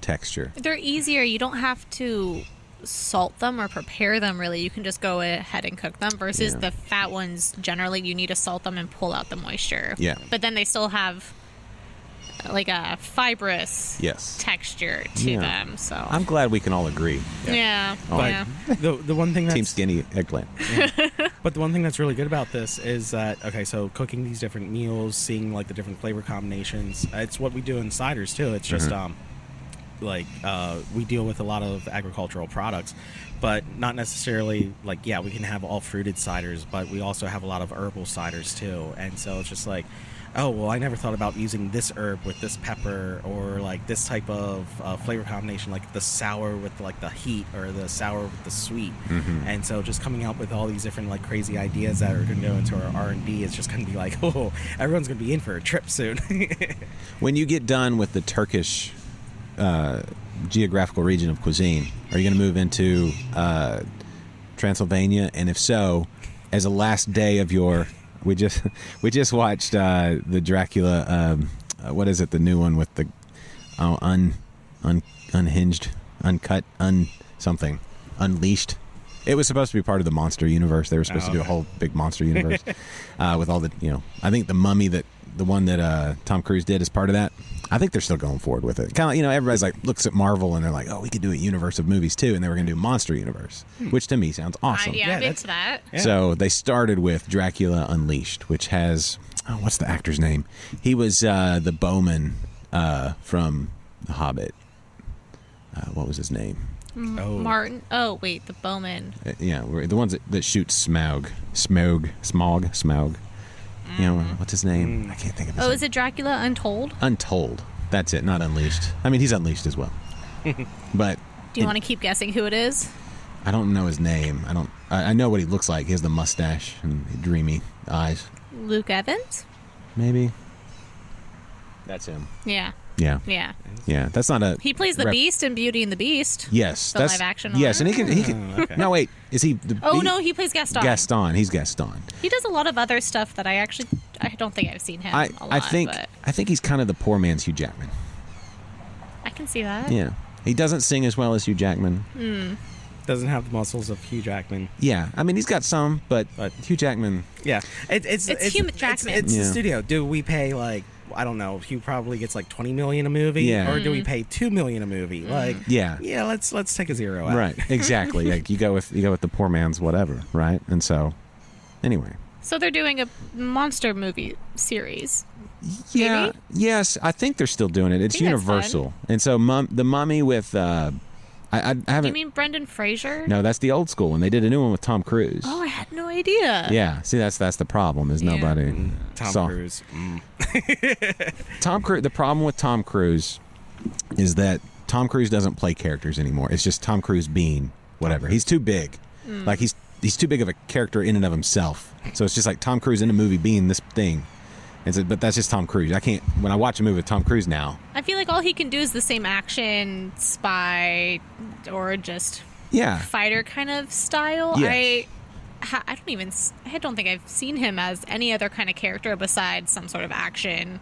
texture. They're easier. You don't have to salt them or prepare them, really. You can just go ahead and cook them versus Yeah. the fat ones. Generally, you need to salt them and pull out the moisture. Yeah. But then they still have like a fibrous Yes. texture to Yeah. them. So I'm glad we can all agree. yeah. But the one thing that's Team Skinny Eggplant. But the one thing that's really good about this is that, okay, so cooking these different meals, seeing like the different flavor combinations, it's what we do in ciders too. It's just we deal with a lot of agricultural products, but not necessarily like, yeah, we can have all fruited ciders, but we also have a lot of herbal ciders too. And so it's just like, oh, well, I never thought about using this herb with this pepper, or like this type of flavor combination, like the sour with like the heat, or the sour with the sweet. And so just coming out with all these different like crazy ideas that are going to go into our R&D is just going to be like, oh, everyone's going to be in for a trip soon. When you get done with the Turkish geographical region of cuisine, are you going to move into Transylvania? And if so, as a last day of your... We just watched the Dracula. What is it? The new one with the unhinged, uncut, something, Unleashed. It was supposed to be part of the monster universe. They were supposed to do a whole big monster universe with all the I think the Mummy, the one that Tom Cruise did, is part of that. I think they're still going forward with it. Kind of, everybody's like looks at Marvel and they're like, oh, we could do a universe of movies too, and they were going to do monster universe, which to me sounds awesome. I'm into that. Yeah. So they started with Dracula Unleashed, which has what's the actor's name? He was the bowman from The Hobbit. What was his name? Martin. Oh wait, the bowman. Yeah, the ones that shoot Smaug. What's his name? I can't think of his name. Is it Dracula Untold? Untold. That's it, not Unleashed. I mean, he's Unleashed as well. But Do you want to keep guessing who it is? I don't know his name. I know what he looks like. He has the mustache and dreamy eyes. Luke Evans? Maybe. That's him. Yeah. Yeah. Yeah. Yeah. That's not a... He plays the Beast in Beauty and the Beast. Yes. The that's live action Yes, one. and he can... Okay. No, wait. Is he... He plays Gaston. Gaston. He's Gaston. He does a lot of other stuff that I don't think I've seen him a lot. I think he's kind of the poor man's Hugh Jackman. I can see that. Yeah. He doesn't sing as well as Hugh Jackman. Doesn't have the muscles of Hugh Jackman. Yeah. I mean, he's got some, but Hugh Jackman... Yeah. It's Hugh Jackman. It's Yeah. the studio. Do we pay like... I don't know. Hugh probably gets like $20 million a movie, Yeah. or do we pay $2 million a movie? Like, Yeah. let's take a zero out. Right. Exactly. Like you go with the poor man's whatever, right? And so, anyway. So they're doing a monster movie series. Yeah. Maybe? Yes, I think they're still doing it. It's think that's Universal, and so the Mummy with I Do haven't. you mean Brendan Fraser? No, that's the old school one. They did a new one with Tom Cruise. Oh, I had no idea. Yeah. See, that's the problem. Is Yeah. nobody Tom saw Cruise. Tom Cruise. The problem with Tom Cruise is that Tom Cruise doesn't play characters anymore. It's just Tom Cruise being whatever. He's too big. Like he's too big of a character in and of himself. So it's just like Tom Cruise in a movie being this thing. But that's just Tom Cruise. I can't. When I watch a movie with Tom Cruise now, I feel like all he can do is the same action, spy, or just yeah, fighter kind of style. Yes. I don't think I've seen him as any other kind of character besides some sort of action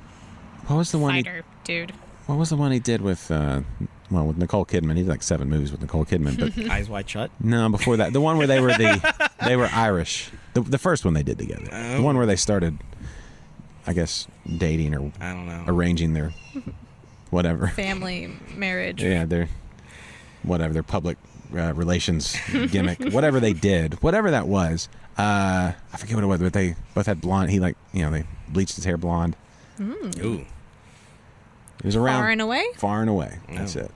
what was the one? fighter dude. What was the one he did with? With Nicole Kidman. He did like 7 movies with Nicole Kidman. But Eyes Wide Shut. no, before that, the one where they were Irish. The first one they did together. The one where they started, I guess, dating or I don't know. arranging their whatever. Family, marriage. Yeah, their public relations gimmick, whatever they did, whatever that was. I forget what it was, but they both had blonde. He they bleached his hair blonde. Ooh. It was around Far and Away? Far and Away. That's it.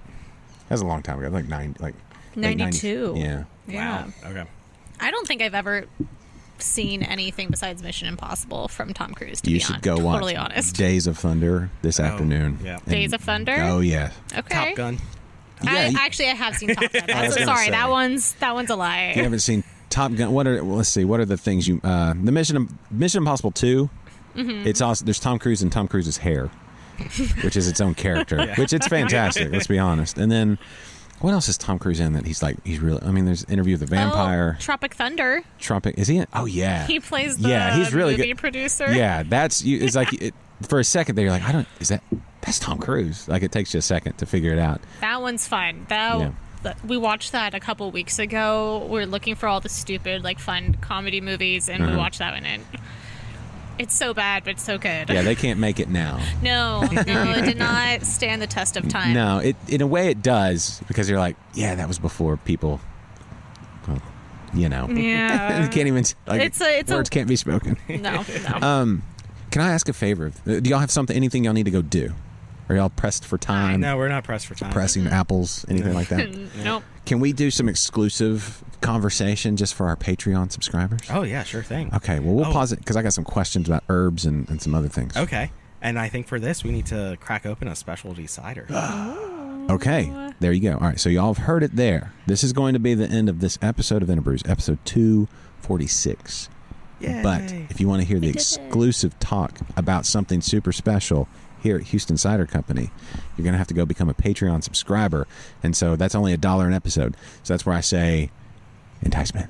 That was a long time ago, like late 92. 90s. Yeah. Yeah. Wow. Okay. I don't think I've ever seen anything besides Mission Impossible from Tom Cruise, to You be should go totally watch honest. Days of Thunder this afternoon. yeah. And- Days of Thunder? Oh yeah. Okay. Top Gun. Yeah, I have seen Top Gun. I was gonna Sorry, say. that one's a lie. If you haven't seen Top Gun, let's see, what are the things you the Mission Impossible 2? Mm-hmm. It's also there's Tom Cruise and Tom Cruise's hair, which is its own character, which it's fantastic. Let's be honest. And then what else is Tom Cruise in that he's really? I mean, there's Interview with the Vampire. Tropic Thunder. Tropic is he in? Oh yeah. He plays the he's really movie good. producer. Yeah, it's like for a second there you're like, that's Tom Cruise. Like it takes you a second to figure it out. That one's fun. We watched that a couple weeks ago. We were looking for all the stupid, like, fun comedy movies, and we watched that one, and It's so bad, but it's so good. Yeah, they can't make it now. No, it did not stand the test of time. No, in a way it does, because you're like, yeah, that was before people, well, you know. Yeah. You can't even, like, words can't be spoken. No. Can I ask a favor? Do y'all have anything y'all need to go do? Are y'all pressed for time? No, we're not pressed for time. Pressing apples, anything like that? Nope. Can we do some exclusive conversation just for our Patreon subscribers? Oh, yeah, sure thing. Okay, well, we'll pause it because I got some questions about herbs and some other things. Okay. And I think for this, we need to crack open a specialty cider. Okay, there you go. All right, so y'all have heard it there. This is going to be the end of this episode of InterBrews, episode 246. Yay. But if you want to hear the exclusive talk about something super special here at Houston Cider Company, you're going to have to go become a Patreon subscriber. And so that's only $1 an episode. So that's where I say enticement.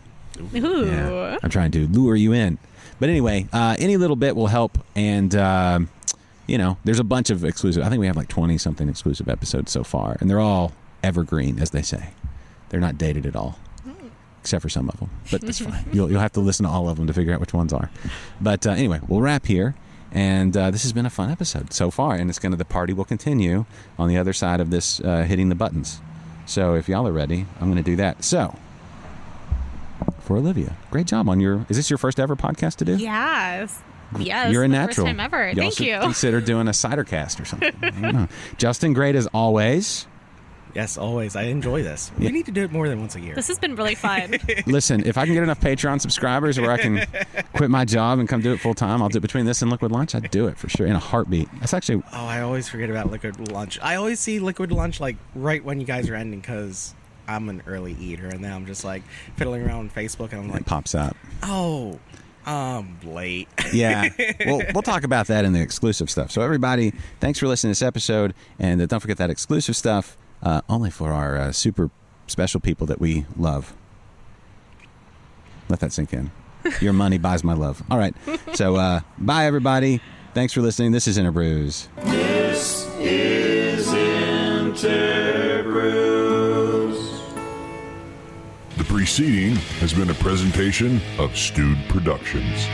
Ooh. Yeah, I'm trying to lure you in. But anyway, any little bit will help. And, there's a bunch of exclusive. I think we have like 20-something exclusive episodes so far. And they're all evergreen, as they say. They're not dated at all. Except for some of them. But that's fine. You'll have to listen to all of them to figure out which ones are. But anyway, we'll wrap here. And this has been a fun episode so far, and the party will continue on the other side of this hitting the buttons. So if y'all are ready, I'm going to do that. So for Olivia, great job on is this your first ever podcast to do? Yes. Yes. You're a the natural. First time ever. Y'all Thank should you. consider doing a cider cast or something. I don't know. Justin, great as always. Yes, always. I enjoy this. We need to do it more than once a year. This has been really fun. Listen, if I can get enough Patreon subscribers where I can quit my job and come do it full time, I'll do it between this and Liquid Lunch. I'd do it for sure in a heartbeat. That's actually... Oh, I always forget about Liquid Lunch. I always see Liquid Lunch like right when you guys are ending because I'm an early eater, and then I'm just like fiddling around on Facebook, and I'm like, It pops up. oh, I'm late. Yeah. We'll talk about that in the exclusive stuff. So everybody, thanks for listening to this episode, and don't forget that exclusive stuff only for our super special people that we love. Let that sink in. Your money buys my love. All right. So bye, everybody. Thanks for listening. This is InterBrews. This is InterBrews. The preceding has been a presentation of Stewed Productions.